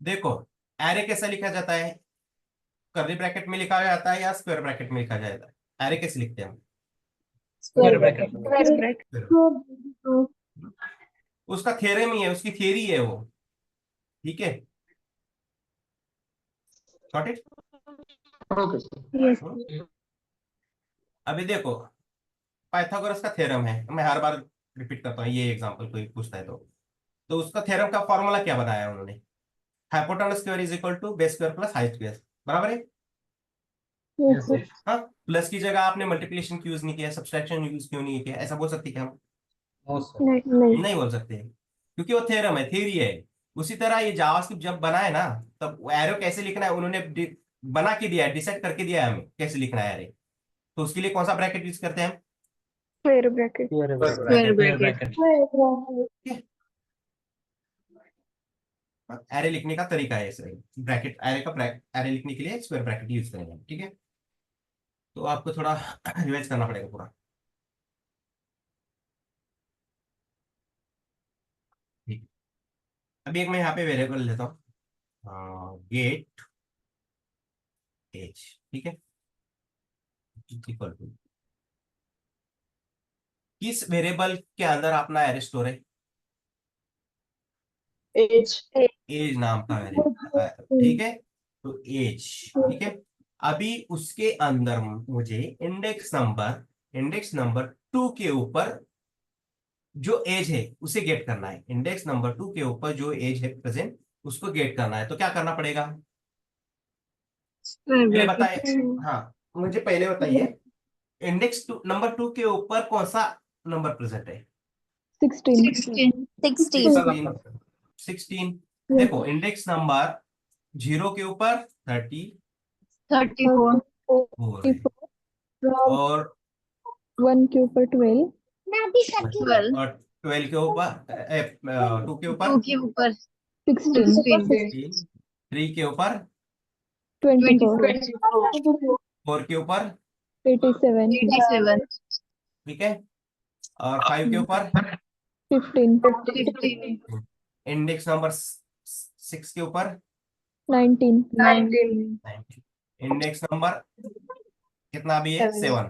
[SPEAKER 1] देखो, एरे कैसा लिखा जाता है? कर्ली ब्रैकेट में लिखा जाता है या स्क्वायर ब्रैकेट में लिखा जाता है? एरे कैसे लिखते हैं हम?
[SPEAKER 2] Square bracket. Square bracket.
[SPEAKER 1] उसका थ्योरम ही है, उसकी थियरी है वो, ठीक है। Got it?
[SPEAKER 4] Okay sir.
[SPEAKER 2] Yes.
[SPEAKER 1] अभी देखो, पाइथागोरस का थ्योरम है, मैं हर बार रिपीट करता हूँ, ये एग्जांपल कोई पूछता है तो उसका थ्योरम का फॉर्मूला क्या बनाया है उन्होंने? Hypotenuse square is equal to base square plus height square, बराबर है।
[SPEAKER 4] Yes sir.
[SPEAKER 1] हाँ, प्लस की जगह आपने मल्टीप्लिकेशन क्यों यूज नहीं किया, सब्सट्रैक्शन यूज क्यों नहीं किया, ऐसा बोल सकते क्या हम?
[SPEAKER 3] No sir.
[SPEAKER 2] नहीं.
[SPEAKER 1] नहीं बोल सकते, क्योंकि वो थ्योरम है, थ्योरी है। उसी तरह ये जावास्क्रिप्ट जब बना है ना, तब एरो कैसे लिखना है उन्होंने बना के दिया है, डिसाइड करके दिया है हमें कैसे लिखना है एरे। तो उसके लिए कौन सा ब्रैकेट यूज करते हैं हम?
[SPEAKER 2] Square bracket.
[SPEAKER 1] Square
[SPEAKER 2] bracket.
[SPEAKER 1] Bracket. Array लिखने का तरीका है ऐसे, ब्रैकेट एरे का एरे लिखने के लिए स्क्वायर ब्रैकेट यूज करेंगे, ठीक है। तो आपको थोड़ा रिवाइज करना पड़ेगा पूरा। अभी एक मैं यहाँ पे वेरिएबल लेता हूँ, गेट एज, ठीक है, इक्वल टू किस वेरिएबल के अंदर अपना एरे स्टोर है?
[SPEAKER 2] एज
[SPEAKER 1] एज नाम का वेरिएबल, ठीक है, तो एज, ठीक है। अभी उसके अंदर मुझे इंडेक्स नंबर 2 के ऊपर जो एज है उसे गेट करना है। इंडेक्स नंबर 2 के ऊपर जो एज है प्रेजेंट, उसको गेट करना है। तो क्या करना पड़ेगा पहले बताइए। हाँ, मुझे पहले बताइए, इंडेक्स नंबर 2 के ऊपर कौन सा नंबर प्रेजेंट है?
[SPEAKER 2] 16
[SPEAKER 1] 16। 16। देखो, इंडेक्स नंबर 0 के ऊपर 34 है, और
[SPEAKER 2] 1 के ऊपर 12
[SPEAKER 1] और 12 के ऊपर 2 के ऊपर
[SPEAKER 2] 16
[SPEAKER 1] 16, 3 के ऊपर
[SPEAKER 2] 24
[SPEAKER 1] 4 के ऊपर,
[SPEAKER 2] 87
[SPEAKER 1] ठीक है, और 5 के ऊपर
[SPEAKER 2] 15
[SPEAKER 1] इंडेक्स नंबर 6 के ऊपर
[SPEAKER 2] 19
[SPEAKER 1] 19, इंडेक्स नंबर कितना भी है 7,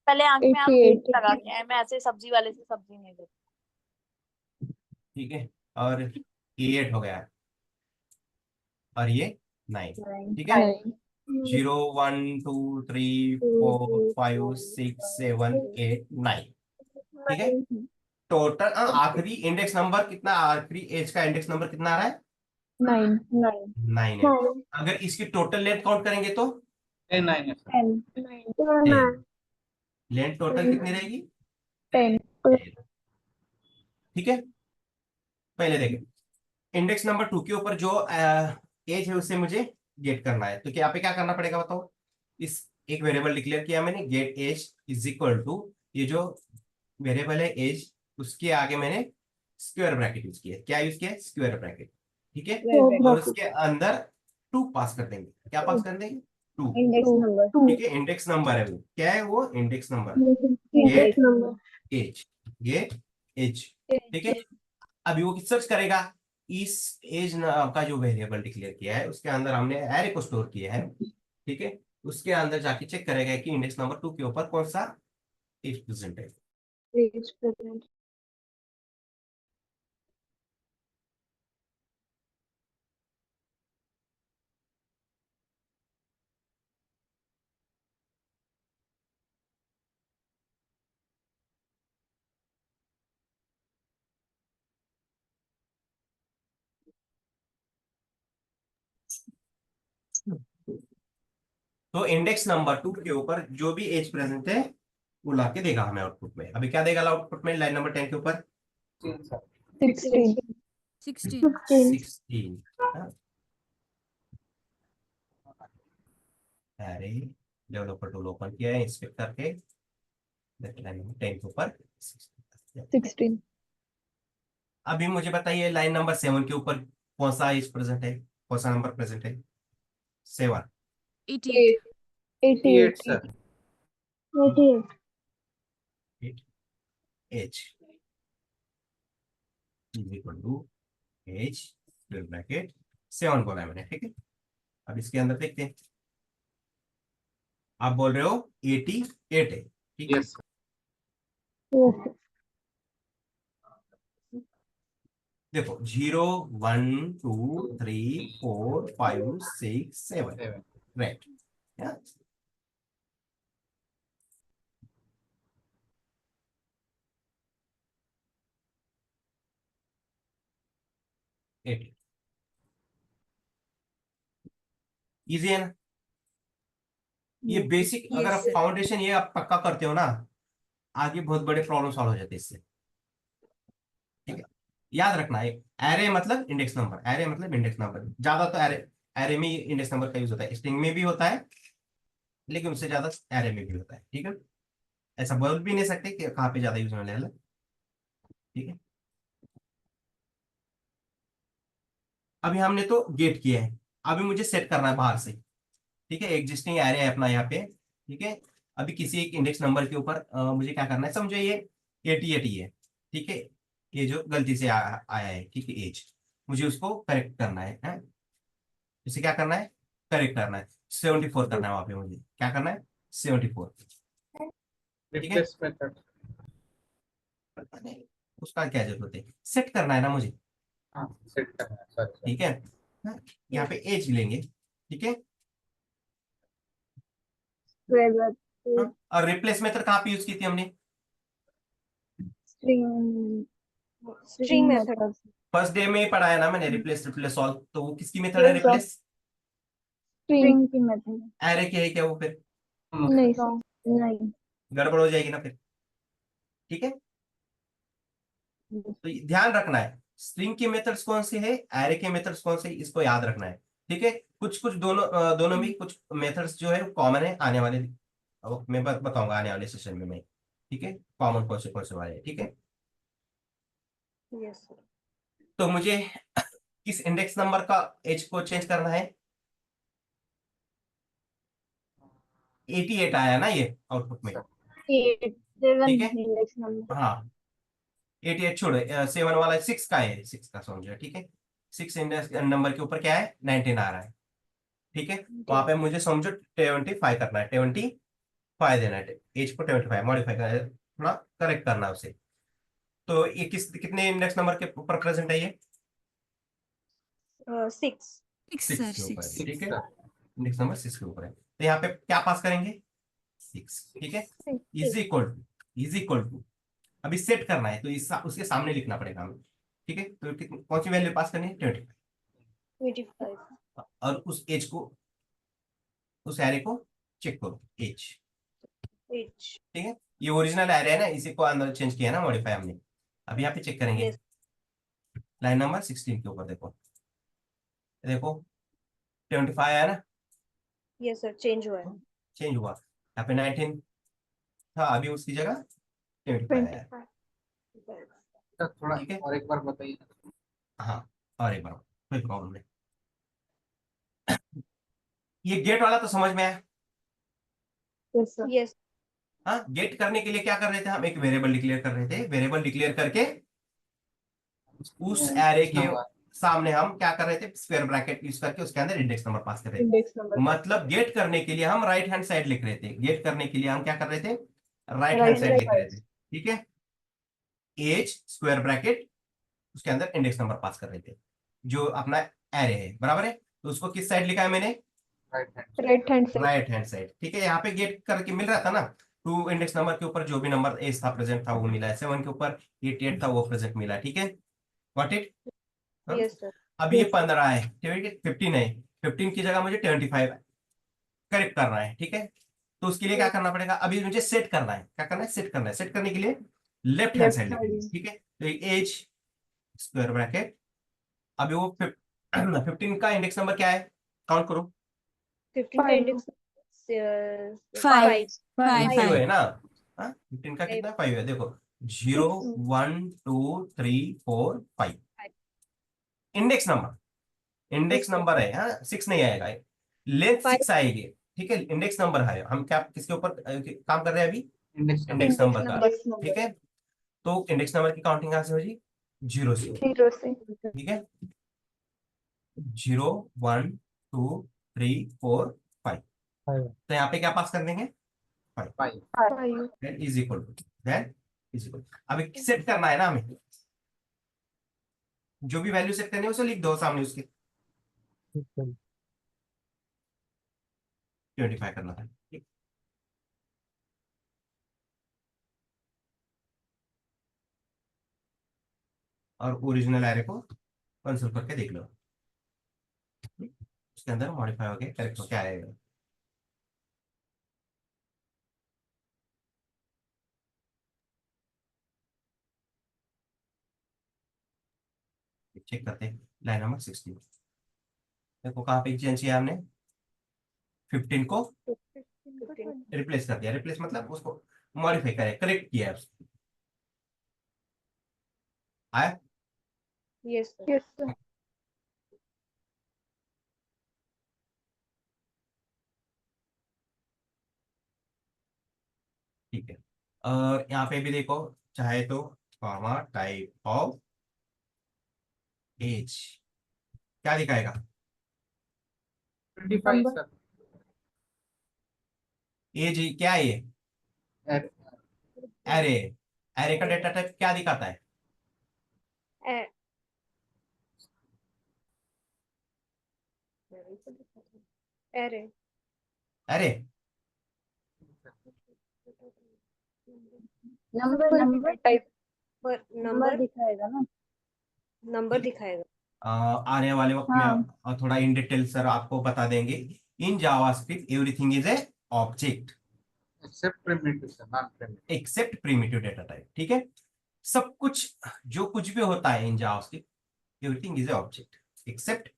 [SPEAKER 5] पहले आंख में आप
[SPEAKER 2] 88
[SPEAKER 5] लगा के आए, मैं ऐसे सब्जी वाले से सब्जी नहीं देती।
[SPEAKER 1] ठीक है, और ये 8 हो गया, और ये 9, ठीक है। 0 1 2 3 4 5 6 7 8 9, ठीक है। टोटल आखिरी इंडेक्स नंबर कितना, आखिरी एज का इंडेक्स नंबर कितना आ रहा है? 9 है। अगर इसकी टोटल लेंथ काउंट करेंगे तो
[SPEAKER 3] 10 9 है सर।
[SPEAKER 1] 10, लेंथ टोटल कितनी रहेगी?
[SPEAKER 2] 10
[SPEAKER 1] ठीक है, पहले देखें, इंडेक्स नंबर 2 के ऊपर जो एज है उसे मुझे गेट करना है। तो क्या यहाँ पे क्या करना पड़ेगा बताओ? इस एक वेरिएबल डिक्लेयर किया मैंने, get age is equal to, ये जो वेरिएबल है एज, उसके आगे मैंने स्क्वायर ब्रैकेट यूज किया। क्या यूज किया? स्क्वायर ब्रैकेट, ठीक है। और उसके अंदर 2 पास कर देंगे। क्या पास कर देंगे? 2, ठीक है। इंडेक्स नंबर है वो, क्या है वो? Index number, get age, get age, ठीक है। अभी वो सर्च करेगा, इस एज का जो वेरिएबल डिक्लेयर किया है उसके अंदर हमने एरे को स्टोर किया है, ठीक है। उसके अंदर जाके चेक करेगा कि इंडेक्स नंबर 2 के ऊपर कौन सा एज प्रेजेंट है। तो इंडेक्स नंबर 2 के ऊपर जो भी एज प्रेजेंट है वो ला के देगा हमें आउटपुट में। अभी क्या देगा आउटपुट में? लाइन नंबर 10 के ऊपर
[SPEAKER 2] 16
[SPEAKER 1] 16। अरे, डेवलपर टूल ओपन किया है, इंस्पेक्ट करके लाइन नंबर 10 के ऊपर
[SPEAKER 2] 16
[SPEAKER 1] अभी मुझे बताइए, लाइन नंबर 7 के ऊपर कौन सा एज प्रेजेंट है, कौन सा नंबर प्रेजेंट है? 7,
[SPEAKER 3] 88 sir.
[SPEAKER 1] 8 is equal to age square bracket 7 बोला है मैंने, ठीक है। अब इसके अंदर देखते हैं, आप बोल रहे हो 88 है, ठीक है।
[SPEAKER 3] यस
[SPEAKER 1] देखो, 0 1 2 3 4 5 6 7, राइट। 80 इजी है ना? ये बेसिक, अगर आप फाउंडेशन ये आप पक्का करते हो ना, आगे बहुत बड़े प्रॉब्लम सॉल्व हो जाते हैं इससे, ठीक है। याद रखना है, एरे मतलब इंडेक्स नंबर, एरे मतलब इंडेक्स नंबर। ज्यादा तो एरे, एरे में इंडेक्स नंबर का यूज होता है, स्ट्रिंग में भी होता है, लेकिन उससे ज्यादा एरे में भी होता है, ठीक है। ऐसा बोल भी नहीं सकते कि कहाँ पे ज्यादा यूज होने वाला है, ठीक है। अभी हमने तो गेट किया है, अभी मुझे सेट करना है बाहर से, ठीक है। एग्जिस्टिंग एरे है अपना यहाँ पे, ठीक है। अभी किसी एक इंडेक्स नंबर के ऊपर मुझे क्या करना है, समझो ये 88 है, ठीक है। ये जो गलती से आया है, ठीक है, एज, मुझे उसको करेक्ट करना है? इसे क्या करना है? करेक्ट करना है, 74 करना है वहां पे, मुझे क्या करना है? 74, ठीक है।
[SPEAKER 3] Replace method.
[SPEAKER 1] उसका क्या जरूरत है, सेट करना है ना मुझे,
[SPEAKER 3] हाँ सेट करना है, सॉरी।
[SPEAKER 1] ठीक है। हाँ, यहाँ पे एज लेंगे, ठीक है।
[SPEAKER 2] स्क्वायर ब्रैकेट
[SPEAKER 1] हाँ, और रिप्लेस मेथड कहाँ पे यूज की थी हमने?
[SPEAKER 2] String
[SPEAKER 5] String method.
[SPEAKER 2] Method
[SPEAKER 1] first day में ही पढ़ाया ना मैंने, रिप्लेस रिप्लेस सॉल्व, तो वो किसकी मेथड है?
[SPEAKER 2] Yes, sir.
[SPEAKER 1] रिप्लेस
[SPEAKER 2] स्ट्रिंग की मेथड
[SPEAKER 1] एरे की है क्या वो? फिर
[SPEAKER 2] नहीं सर, नहीं।
[SPEAKER 1] गड़बड़ हो जाएगी ना फिर, ठीक है। तो ये ध्यान रखना है, स्ट्रिंग के मेथड्स कौन से है, एरे के मेथड्स कौन से, इसको याद रखना है, ठीक है। कुछ कुछ दोनों में कुछ मेथड्स जो है कॉमन है, आने वाले अब मैं बताऊंगा आने वाले सेशन में मैं, ठीक है, कॉमन कौन से वाले हैं, ठीक है।
[SPEAKER 5] Yes, sir.
[SPEAKER 1] तो मुझे किस इंडेक्स नंबर का एज को चेंज करना है? 88 आया ना ये आउटपुट में,
[SPEAKER 2] 7
[SPEAKER 1] ठीक है।
[SPEAKER 2] Index number.
[SPEAKER 1] हाँ 88 छोड़ो, 7 वाला 6 का है, 6 का समझो, ठीक है। 6 इंडेक्स नंबर के ऊपर क्या है? 19 आ रहा है, ठीक है। वहां पे मुझे समझो 25 करना है, 25 देना है, एज को 25 मॉडिफाई करना है, थोड़ा करेक्ट करना है उसे। तो ये कितने इंडेक्स नंबर के ऊपर प्रेजेंट है ये?
[SPEAKER 5] 6.
[SPEAKER 1] 6 के ऊपर है,
[SPEAKER 3] सिक्स
[SPEAKER 1] ठीक है।
[SPEAKER 3] सर।
[SPEAKER 1] इंडेक्स नंबर 6 के ऊपर है, तो यहाँ पे क्या पास करेंगे? 6, ठीक है। Is equal to, is equal to, अभी सेट करना है तो उसके सामने लिखना पड़ेगा हमें, ठीक है। तो कौन सी वैल्यू पास करनी है? 25,
[SPEAKER 5] 25.
[SPEAKER 1] और उस एज को, उस एरे को चेक करो, एज,
[SPEAKER 5] H.
[SPEAKER 1] ठीक है। ये ओरिजिनल एरे है ना, इसी को अंदर चेंज किया है ना, मॉडिफाई हमने। अब यहाँ पे चेक करेंगे,
[SPEAKER 5] Yes.
[SPEAKER 1] लाइन नंबर 16 के ऊपर देखो, देखो 25 आया ना,
[SPEAKER 5] Yes, sir. Change हुआ है.
[SPEAKER 1] चेंज हुआ, यहाँ पे 19 था, अभी उसकी जगह 25 आया,
[SPEAKER 3] सर थोड़ा
[SPEAKER 1] ठीक है।
[SPEAKER 3] और एक बार बताइए।
[SPEAKER 1] हाँ, और एक बार, कोई प्रॉब्लम नहीं। ये गेट वाला तो समझ में आया।
[SPEAKER 2] Yes sir.
[SPEAKER 5] Yes.
[SPEAKER 1] हाँ, गेट करने के लिए क्या कर रहे थे हम? एक वेरिएबल डिक्लेयर कर रहे थे, वेरिएबल डिक्लेयर करके उस एरे के
[SPEAKER 3] नंबर।
[SPEAKER 1] सामने हम क्या कर रहे थे? स्क्वायर ब्रैकेट यूज करके उसके अंदर इंडेक्स नंबर पास कर रहे थे।
[SPEAKER 2] इंडेक्स नंबर
[SPEAKER 1] मतलब गेट करने के लिए हम राइट हैंड साइड लिख रहे थे, गेट करने के लिए हम क्या कर रहे थे? राइट हैंड
[SPEAKER 2] राइट
[SPEAKER 1] साइड लिख रहे
[SPEAKER 2] साइड।
[SPEAKER 1] थे, ठीक है। एज स्क्वायर ब्रैकेट, उसके अंदर इंडेक्स नंबर पास कर रहे थे, जो अपना एरे है, बराबर है। तो उसको किस साइड लिखा है मैंने?
[SPEAKER 3] Right hand.
[SPEAKER 2] Right hand side.
[SPEAKER 1] Right hand side, ठीक है। यहाँ पे गेट करके मिल रहा था ना, टू इंडेक्स नंबर के ऊपर जो भी नंबर एज था प्रेजेंट था वो मिला है, 7 के ऊपर 88 था वो प्रेजेंट मिला, ठीक है। Got it.
[SPEAKER 5] Yes, sir.
[SPEAKER 1] अब ये 15 है, ठीक है, 15 है, 15 की जगह मुझे 25 करेक्ट करना है, ठीक है। तो उसके लिए क्या
[SPEAKER 5] Yes.
[SPEAKER 1] करना पड़ेगा? अभी मुझे सेट करना है, क्या करना है? सेट करना है। सेट करने के लिए लेफ्ट हैंड
[SPEAKER 2] लेफ्ट
[SPEAKER 1] साइड लिखेंगे,
[SPEAKER 2] साइड।
[SPEAKER 1] ठीक है। तो एज स्क्वायर ब्रैकेट, अभी वो 15 का इंडेक्स नंबर क्या है? काउंट करो।
[SPEAKER 5] 15 का
[SPEAKER 2] 5
[SPEAKER 5] index.
[SPEAKER 2] 5
[SPEAKER 5] 5.
[SPEAKER 1] 5
[SPEAKER 2] 5
[SPEAKER 1] है ना? हाँ, 15 का कितना? 5 है, देखो 0 1 2 3 4 5 इंडेक्स नंबर, इंडेक्स नंबर है, हाँ 6 नहीं आएगा, लेंथ 6 आएगी, ठीक है। इंडेक्स नंबर है, हम क्या किसके ऊपर काम कर रहे हैं अभी?
[SPEAKER 3] Index number.
[SPEAKER 1] इंडेक्स नंबर का,
[SPEAKER 2] इंडेक्स
[SPEAKER 1] ठीक
[SPEAKER 2] नंबर
[SPEAKER 1] है। तो इंडेक्स नंबर की काउंटिंग कहां से होगी? 0 से,
[SPEAKER 2] 0 से।
[SPEAKER 1] ठीक है। 0 1 2 3 4 5, तो यहाँ पे क्या पास कर देंगे? 5,
[SPEAKER 3] 5।
[SPEAKER 2] 5
[SPEAKER 1] then is equal to, then is equal, अभी सेट करना है ना हमें, जो भी वैल्यू सेट करनी है उसे लिख दो सामने उसके, 25 करना था, ठीक। और ओरिजिनल एरे को कंसोल करके देख लो, उसके अंदर मॉडिफाई हो गया, करेक्ट हो क्या आएगा। चेक करते हैं, लाइन नंबर 16 देखो कहाँ पे चेंज किया हमने? 15 को
[SPEAKER 5] 15.
[SPEAKER 1] रिप्लेस कर दिया, रिप्लेस मतलब उसको मॉडिफाई करे, करेक्ट किया है उसको। आया?
[SPEAKER 5] Yes, sir.
[SPEAKER 2] Yes sir.
[SPEAKER 1] ठीक है। और यहाँ पे भी देखो, चाहे तो कॉमा टाइप ऑफ एज, क्या दिखाएगा?
[SPEAKER 3] 25 सर।
[SPEAKER 1] एज क्या है ये?
[SPEAKER 3] Array.
[SPEAKER 1] एरे। एरे का डेटा टाइप क्या दिखाता है?
[SPEAKER 2] Array
[SPEAKER 1] array.
[SPEAKER 2] नंबर टाइप पर नंबर दिखाएगा ना, नंबर दिखाएगा।
[SPEAKER 1] आने वाले वक्त में थोड़ा इन डिटेल सर आपको बता देंगे। In JavaScript everything is a object
[SPEAKER 3] Except primitive sir, not primitive.
[SPEAKER 1] Except primitive data type. ठीक है, सब कुछ जो कुछ भी होता है in JavaScript everything is a object except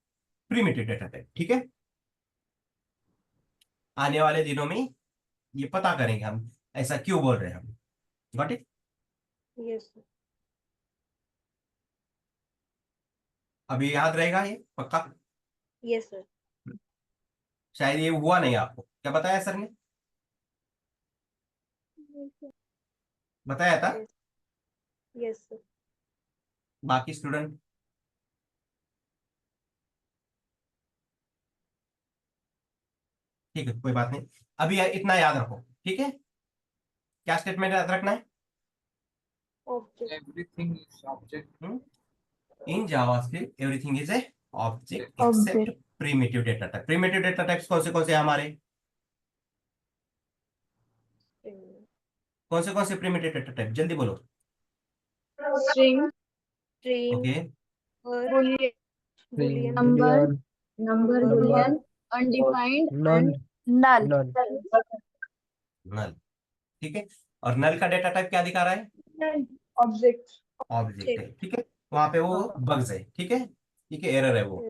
[SPEAKER 1] primitive data type. ठीक है, आने वाले दिनों में ये पता करेंगे हम ऐसा क्यों बोल रहे हैं हम। Got it?
[SPEAKER 2] यस
[SPEAKER 1] अभी याद रहेगा ये पक्का?
[SPEAKER 2] Yes sir.
[SPEAKER 1] शायद ये हुआ नहीं आपको, क्या बताया सर ने? बताया था?
[SPEAKER 2] Yes sir.
[SPEAKER 1] बाकी स्टूडेंट? ठीक है, कोई बात नहीं। अभी इतना याद रखो। ठीक है, क्या स्टेटमेंट याद रखना है?
[SPEAKER 3] Everything is object.
[SPEAKER 1] In JavaScript everything is a object except primitive data type. Primitive data types कौन से हैं हमारे? कौन से प्रिमिटिव डेटा टाइप, जल्दी बोलो।
[SPEAKER 2] स्ट्रिंग स्ट्रिंग
[SPEAKER 1] ओके,
[SPEAKER 2] और boolean number boolean undefined and
[SPEAKER 5] null.
[SPEAKER 1] Null. ठीक है, और नल का डेटा टाइप क्या दिखा रहा है?
[SPEAKER 2] ऑब्जेक्ट
[SPEAKER 1] ऑब्जेक्ट है। ठीक है, वहां पे वो बग्स है। ठीक है, ठीक है, एरर है वो।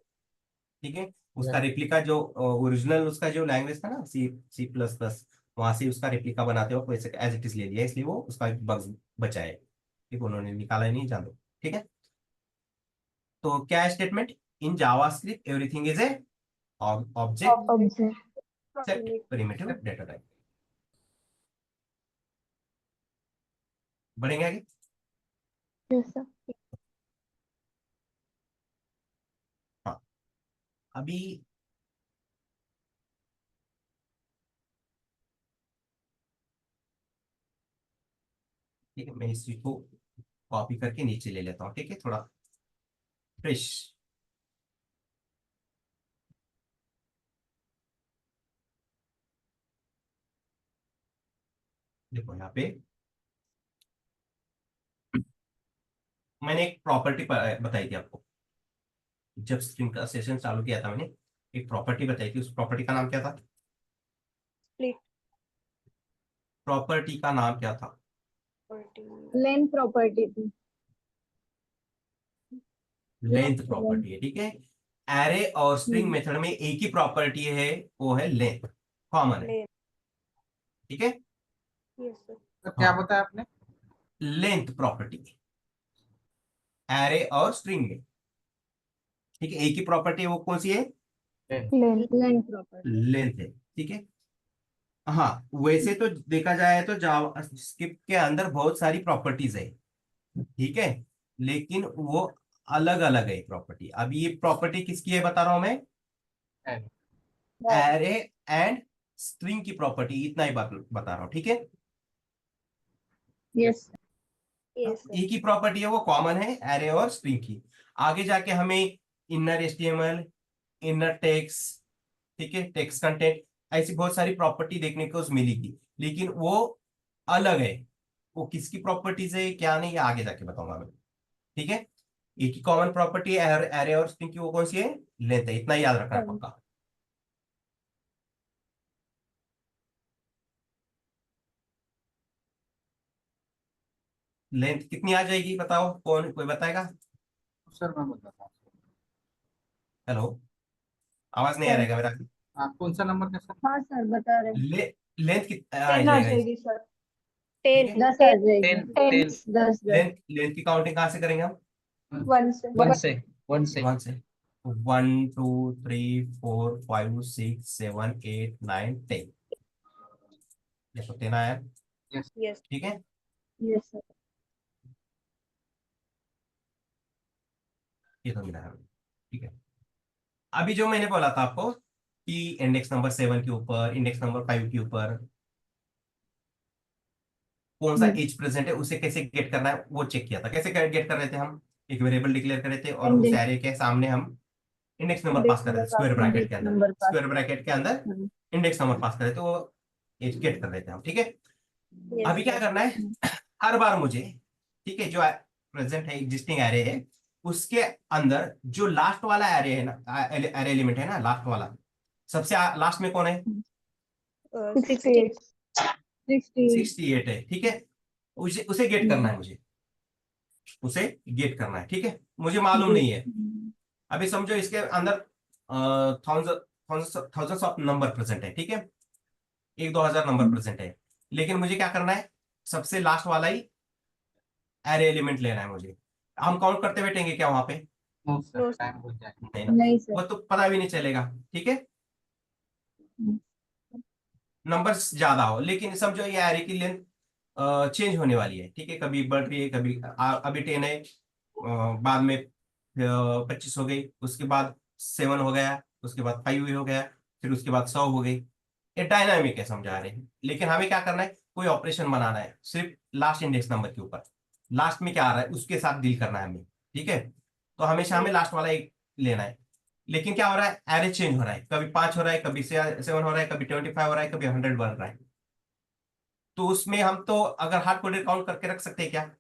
[SPEAKER 1] ठीक है, उसका रिप्लिका जो ओरिजिनल उसका जो लैंग्वेज था ना, C++, वहां से उसका रिप्लिका बनाते वक्त वैसे एज इट इज ले लिया, इसलिए वो उसका बग्स बचा है। ठीक, उन्होंने निकाला ही नहीं, जान दो। ठीक है, तो क्या है statement? In JavaScript everything is a object except primitive data type. बढ़ेंगे आगे। हाँ, अभी ठीक है, मैं इस चीज को कॉपी करके नीचे ले लेता हूँ। ठीक है, थोड़ा फ्रेश। देखो यहाँ पे मैंने एक प्रॉपर्टी बताई थी आपको, जब स्ट्रिंग का सेशन चालू किया था मैंने एक प्रॉपर्टी बताई थी। उस प्रॉपर्टी का नाम क्या था?
[SPEAKER 2] स्प्लिट
[SPEAKER 1] प्रॉपर्टी का नाम क्या था?
[SPEAKER 2] लेंथ प्रॉपर्टी थी।
[SPEAKER 1] लेंथ प्रॉपर्टी है। ठीक है, एरे और स्ट्रिंग मेथड में एक ही प्रॉपर्टी है, वो है लेंथ, कॉमन है। ठीक है,
[SPEAKER 2] यस सर।
[SPEAKER 3] तो क्या
[SPEAKER 1] हाँ,
[SPEAKER 3] बताया आपने?
[SPEAKER 1] लेंथ प्रॉपर्टी एरे और स्ट्रिंग में। ठीक है, एक ही प्रॉपर्टी है, वो कौन सी है?
[SPEAKER 2] लेंथ प्रॉपर्टी
[SPEAKER 1] लेंथ है। ठीक है, हाँ, वैसे तो देखा जाए तो जावास्क्रिप्ट के अंदर बहुत सारी प्रॉपर्टीज है। ठीक है, लेकिन वो अलग अलग है प्रॉपर्टी। अब ये प्रॉपर्टी किसकी है बता रहा हूं मैं? एरे एंड स्ट्रिंग की प्रॉपर्टी, इतना ही बात बता रहा हूं। ठीक है,
[SPEAKER 2] यस यस
[SPEAKER 1] एक ही प्रॉपर्टी है, वो कॉमन है एरे और स्ट्रिंग की। आगे जाके हमें इनर एचटीएमएल, इनर टेक्स्ट, ठीक है, टेक्स्ट कंटेंट, ऐसी बहुत सारी प्रॉपर्टी देखने को मिलेगी, लेकिन वो अलग है। वो किसकी प्रॉपर्टीज है क्या नहीं, आगे जाके बताऊंगा मैं। ठीक है, एक ही कॉमन प्रॉपर्टी है एरे और स्ट्रिंग की, वो कौन सी है? लेंथ है। इतना ही याद रखना है पक्का। लेंथ कितनी आ जाएगी बताओ, कौन कोई बताएगा?
[SPEAKER 3] सर मैं बताता हूँ।
[SPEAKER 1] हेलो, आवाज नहीं आ रहेगा मेरा?
[SPEAKER 3] कौन सा नंबर का सर?
[SPEAKER 2] हाँ सर बता रहे हैं।
[SPEAKER 1] लेंथ कितना आ
[SPEAKER 2] 10 आ
[SPEAKER 1] जाएगा
[SPEAKER 2] जाएगी सर।
[SPEAKER 1] ठीक
[SPEAKER 2] 10
[SPEAKER 1] है?
[SPEAKER 2] 10 आ जाएगी।
[SPEAKER 3] 10
[SPEAKER 2] 10
[SPEAKER 1] लेंथ लेंथ की काउंटिंग कहाँ से करेंगे हम?
[SPEAKER 2] 1 से
[SPEAKER 3] 1 से
[SPEAKER 1] 1 से। 1 2 3 4 5 6 7 8 9 10। देखो 10 आया।
[SPEAKER 2] यस
[SPEAKER 1] ठीक है,
[SPEAKER 2] यस सर।
[SPEAKER 1] ये तो मिला है हमें, ठीक है। अभी जो मैंने बोला था आपको कि इंडेक्स नंबर 7 के ऊपर, इंडेक्स नंबर 5 के ऊपर कौन सा एज प्रेजेंट है, उसे कैसे गेट करना है वो चेक किया था। कैसे गेट कर रहे थे हम, एक वेरिएबल डिक्लेयर कर रहे थे और उस एरे के सामने हम इंडेक्स नंबर पास कर रहे थे, स्क्वायर ब्रैकेट के अंदर, स्क्वायर ब्रैकेट के अंदर इंडेक्स नंबर पास कर रहे थे, वो एज गेट कर रहे थे हम, ठीक है।
[SPEAKER 2] Yes,
[SPEAKER 1] अभी क्या
[SPEAKER 2] sir.
[SPEAKER 1] करना है, हर बार मुझे, ठीक है, जो प्रेजेंट है एग्जिस्टिंग एरे है उसके अंदर जो लास्ट वाला एरे है ना, एरे एलिमेंट है ना, लास्ट वाला, सबसे लास्ट में कौन है,
[SPEAKER 2] 68.
[SPEAKER 1] 68 है, ठीक है। उसे उसे गेट करना है मुझे, उसे गेट करना है, ठीक है। मुझे मालूम नहीं है, अभी समझो इसके अंदर थाउजेंड्स ऑफ नंबर प्रेजेंट है, ठीक है, 1-2 हजार नंबर प्रेजेंट है, लेकिन मुझे क्या करना है, सबसे लास्ट वाला ही एरे एलिमेंट लेना है मुझे। हम काउंट करते बैठेंगे क्या वहां पे,
[SPEAKER 3] no
[SPEAKER 2] No,
[SPEAKER 3] sir,
[SPEAKER 2] sir.
[SPEAKER 3] Time हो जाएगा।
[SPEAKER 1] नहीं ना,
[SPEAKER 4] नहीं सर।
[SPEAKER 1] वो तो पता भी नहीं चलेगा, ठीक है। नंबर्स ज्यादा हो, लेकिन समझो ये एरे की लेंथ चेंज होने वाली है, ठीक है, कभी बढ़ रही है, कभी अभी 10 है, बाद में 25 हो गई, उसके बाद 7 हो गया, उसके बाद 5 हो गया, फिर उसके बाद 100 हो गई। ये डायनामिक है, समझा रहे हैं, लेकिन हमें क्या करना है, कोई ऑपरेशन बनाना है सिर्फ लास्ट इंडेक्स नंबर के ऊपर, लास्ट में क्या आ रहा है उसके साथ डील करना है हमें, ठीक है। तो हमेशा हमें लास्ट वाला एक लेना है, लेकिन क्या हो रहा है, एरे चेंज हो रहा है, कभी 5 हो रहा है, कभी 7 हो रहा है, कभी 25 हो रहा है, कभी 100 बन रहा है। तो उसमें हम तो अगर हार्ड कोडेड काउंट करके रख सकते हैं क्या,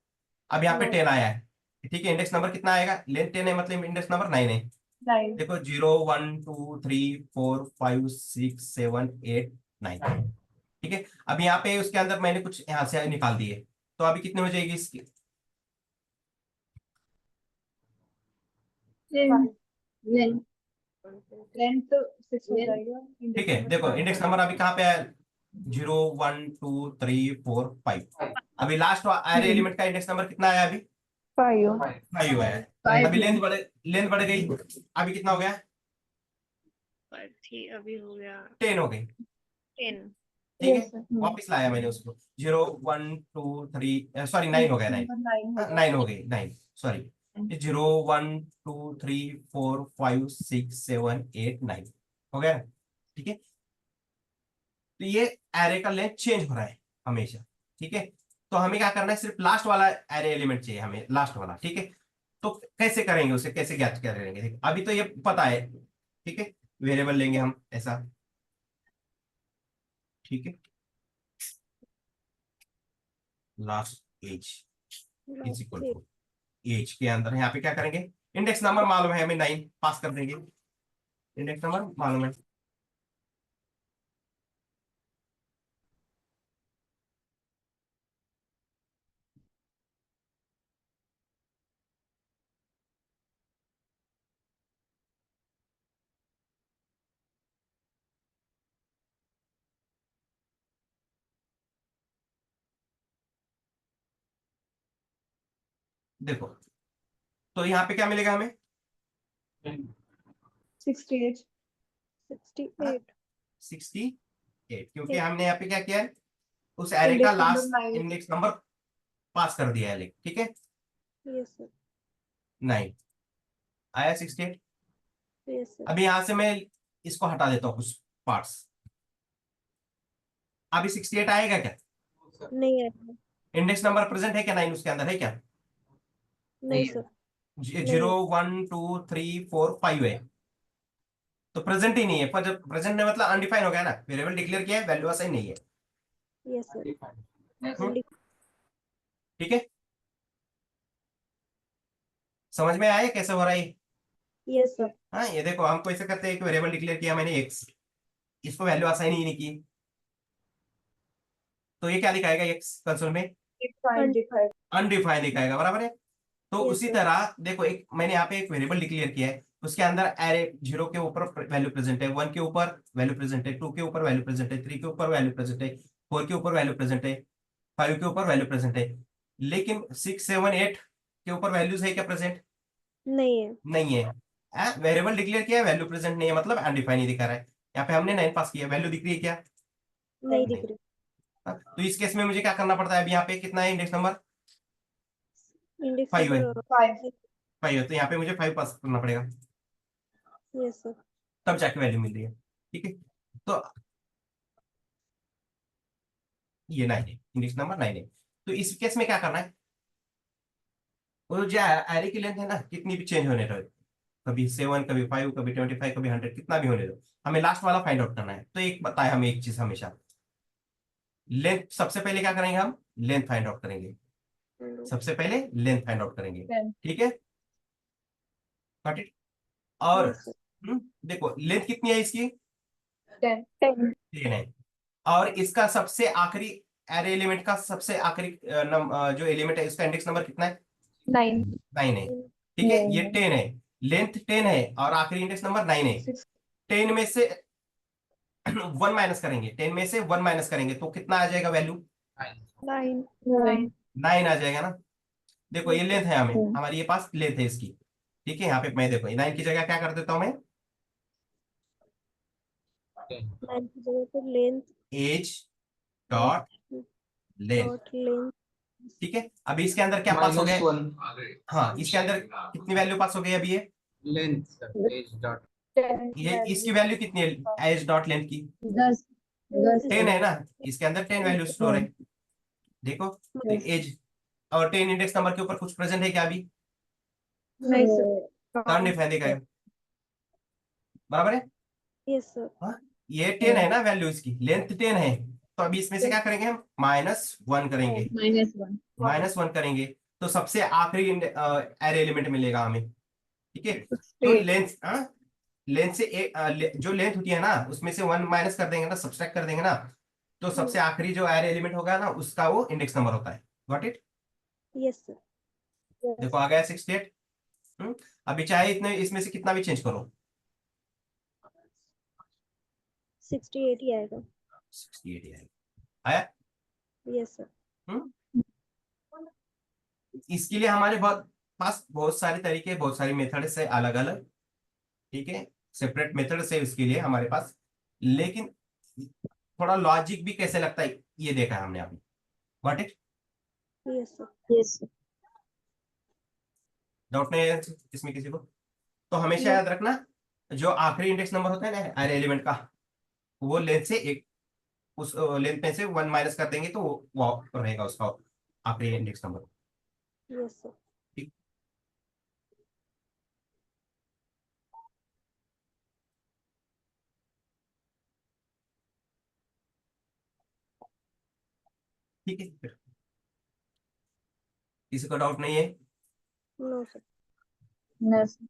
[SPEAKER 1] अब यहाँ पे
[SPEAKER 2] No.
[SPEAKER 1] 10 आया है, ठीक है, इंडेक्स नंबर कितना आएगा, लेंथ 10 है, मतलब इंडेक्स नंबर 9 है।
[SPEAKER 2] Nine.
[SPEAKER 1] देखो 0 1 2 3 4 5 6 7 8 9, ठीक है। अब यहाँ पे उसके अंदर मैंने कुछ यहाँ से निकाल दिए, तो अभी कितने हो जाएगी इसकी, ठीक है। देखो इंडेक्स नंबर अभी कहाँ पे आया, 0 1 2 3 4 5। अभी लास्ट एरे एलिमेंट का इंडेक्स नंबर कितना आया, अभी
[SPEAKER 2] 5.
[SPEAKER 1] 5 आया है। अभी लेंथ बढ़ गई, अभी कितना हो गया,
[SPEAKER 2] 5 थी, अभी हो गया
[SPEAKER 1] 10 हो गई,
[SPEAKER 2] 10.
[SPEAKER 1] ठीक है। वापस लाया मैंने उसको, 0 1 2 3, सॉरी 9 हो गया, 9 हो गई, 9, सॉरी, 0 1 2 3 4 5 6 7 8 9 हो गया, ठीक है। तो ये एरे का लेंथ चेंज हो रहा है हमेशा, ठीक है। तो हमें क्या करना है, सिर्फ लास्ट वाला एरे एलिमेंट चाहिए हमें, लास्ट वाला, ठीक है। तो कैसे करेंगे उसे, कैसे ज्ञात करेंगे, देखिए, अभी तो ये पता है, ठीक है, वेरिएबल लेंगे हम ऐसा, ठीक है, last age is equal to age के अंदर यहाँ पे क्या करेंगे, इंडेक्स नंबर मालूम है हमें, 9 पास कर देंगे, इंडेक्स नंबर मालूम है, देखो। तो यहाँ पे क्या मिलेगा हमें,
[SPEAKER 2] 68. 68.
[SPEAKER 1] 68, क्योंकि हमने यहाँ पे क्या किया है, उस एरे का
[SPEAKER 2] Index number
[SPEAKER 1] last
[SPEAKER 2] 9.
[SPEAKER 1] Index number pass कर दिया है, ठीक है,
[SPEAKER 2] Yes, sir.
[SPEAKER 1] 9 आया, 68।
[SPEAKER 2] Yes, sir.
[SPEAKER 1] अभी यहां से मैं इसको हटा देता हूँ कुछ पार्ट्स, अभी 68 आएगा क्या,
[SPEAKER 2] नहीं आया.
[SPEAKER 1] इंडेक्स नंबर प्रेजेंट है क्या, 9 उसके अंदर है क्या,
[SPEAKER 2] नहीं सर.
[SPEAKER 1] 0 1 2 3 4 5 है, तो प्रेजेंट ही नहीं है, पर प्रेजेंट में मतलब अनडिफाइन हो गया ना, वेरिएबल डिक्लेयर किया है, वैल्यू असाइन नहीं है,
[SPEAKER 2] Yes, sir.
[SPEAKER 1] ठीक है। समझ में आया कैसे हो रहा है ये?
[SPEAKER 2] Yes, sir.
[SPEAKER 1] हाँ, ये देखो हमको ऐसे करते हैं कि वेरिएबल डिक्लेयर किया मैंने x, इसको वैल्यू असाइन ही नहीं की, तो ये क्या दिखाएगा x कंसोल में, अनडिफाइंड दिखाएगा, बराबर है। तो
[SPEAKER 2] Yes,
[SPEAKER 1] उसी
[SPEAKER 2] sir.
[SPEAKER 1] तरह देखो, एक मैंने यहाँ पे एक वेरिएबल डिक्लेयर किया है, उसके अंदर एरे 0 के ऊपर वैल्यू प्रेजेंट है, 1 के ऊपर वैल्यू प्रेजेंट है, 2 के ऊपर वैल्यू प्रेजेंट है, 3 के ऊपर वैल्यू प्रेजेंट है, 4 के ऊपर वैल्यू प्रेजेंट है, 5 के ऊपर वैल्यू प्रेजेंट है, लेकिन 6 7 8 के ऊपर वैल्यूज है क्या प्रेजेंट,
[SPEAKER 2] नहीं है.
[SPEAKER 1] नहीं है। वेरिएबल डिक्लेयर किया है, वैल्यू प्रेजेंट नहीं है, मतलब अनडिफाइन ही दिखा रहा है। यहाँ पे हमने 9 पास किया, वैल्यू दिख रही है क्या,
[SPEAKER 2] नहीं दिख रही.
[SPEAKER 1] हाँ, तो इस केस में मुझे क्या करना पड़ता है, अभी यहाँ पे कितना है इंडेक्स नंबर,
[SPEAKER 2] Index
[SPEAKER 1] 5 है,
[SPEAKER 2] number 5.
[SPEAKER 1] 5 है, तो यहाँ पे मुझे 5 पास करना पड़ेगा,
[SPEAKER 2] यस सर।
[SPEAKER 1] तब जाके वैल्यू मिल रही है। ठीक है, तो ये 9 है, इंडेक्स नंबर 9 है। तो इस केस में क्या करना है, वो जो एरे की लेंथ है ना, कितनी भी चेंज होने दो, कभी 7, कभी 5, कभी 25, कभी 100, कितना भी होने दो, हमें लास्ट वाला फाइंड आउट करना है। तो एक बताए हमें एक चीज हमेशा, लेंथ सबसे पहले क्या करेंगे, हम लेंथ फाइंड आउट करेंगे, सबसे पहले लेंथ फाइंड आउट करेंगे। ठीक है, गॉट इट। और
[SPEAKER 2] यस सर।
[SPEAKER 1] देखो लेंथ कितनी है इसकी,
[SPEAKER 2] 10
[SPEAKER 1] 10 है, और इसका सबसे आखिरी एरे एलिमेंट का सबसे आखिरी जो एलिमेंट है, इसका इंडेक्स नंबर कितना है,
[SPEAKER 2] 9
[SPEAKER 1] 9 है। ठीक है, ये 10 है, लेंथ 10 है और आखिरी इंडेक्स नंबर 9 है। 10 में से 1 माइनस करेंगे, 10 में से 1 माइनस करेंगे तो कितना आ जाएगा वैल्यू,
[SPEAKER 2] 9
[SPEAKER 1] 9 आ जाएगा ना। देखो ये लेंथ है, हमारी ये पास लेंथ है इसकी। ठीक है, यहाँ पे मैं देखो 9 की जगह क्या कर देता हूँ मैं,
[SPEAKER 2] 9 की जगह पे length
[SPEAKER 1] age dot length.
[SPEAKER 2] Dot length
[SPEAKER 1] ठीक है, अभी इसके अंदर क्या पास हो गया,
[SPEAKER 4] -1
[SPEAKER 1] हाँ इसके अंदर कितनी वैल्यू पास हो गई अभी, ये
[SPEAKER 3] लेंथ सर, एज डॉट
[SPEAKER 1] ये इसकी वैल्यू कितनी है, एज डॉट लेंथ की
[SPEAKER 2] 10
[SPEAKER 1] 10 है ना, इसके अंदर 10 वैल्यू स्टोर है। देखो तो एज और 10 इंडेक्स नंबर के ऊपर कुछ प्रेजेंट है क्या अभी,
[SPEAKER 2] नहीं सर।
[SPEAKER 1] टर्न इफ है, देखा है बराबर है।
[SPEAKER 2] Yes sir.
[SPEAKER 1] हाँ, ये 10 है ना वैल्यू, इसकी लेंथ 10 है, तो अभी इसमें से क्या करेंगे हम, -1 करेंगे,
[SPEAKER 2] -1
[SPEAKER 1] -1 करेंगे तो सबसे आखिरी एरे एलिमेंट मिलेगा हमें। ठीक है, तो
[SPEAKER 2] 68
[SPEAKER 1] लेंथ, लेंथ से जो लेंथ होती है ना, उसमें से 1 माइनस कर देंगे ना, सब्सट्रैक्ट कर देंगे ना, तो सबसे आखिरी जो एरे एलिमेंट होगा ना, उसका वो इंडेक्स नंबर होता है। Got it.
[SPEAKER 2] Yes sir.
[SPEAKER 1] देखो आ गया 68। अभी चाहे इतने इसमें से कितना भी चेंज करो,
[SPEAKER 2] 68 ही आएगा।
[SPEAKER 1] 68 ही आएगा। आया।
[SPEAKER 2] Yes sir.
[SPEAKER 1] हम्म? इसके लिए हमारे पास बहुत सारे तरीके, बहुत सारी मेथड से अलग अलग, ठीक है, सेपरेट मेथड से इसके लिए हमारे पास, लेकिन थोड़ा लॉजिक भी कैसे लगता है ये देखा है हमने अभी। Got it.
[SPEAKER 2] Yes sir. Yes sir.
[SPEAKER 1] Doubt नहीं है इसमें किसी को, तो हमेशा याद रखना, जो आखिरी इंडेक्स नंबर होता है ना एरे एलिमेंट का, वो लेंथ से एक, उस लेंथ में से 1 माइनस कर देंगे तो वो रहेगा उसका आखिरी इंडेक्स नंबर।
[SPEAKER 2] Yes sir.
[SPEAKER 1] ठीक, ठीक है फिर, किसी को डाउट नहीं है।
[SPEAKER 2] No sir. No sir.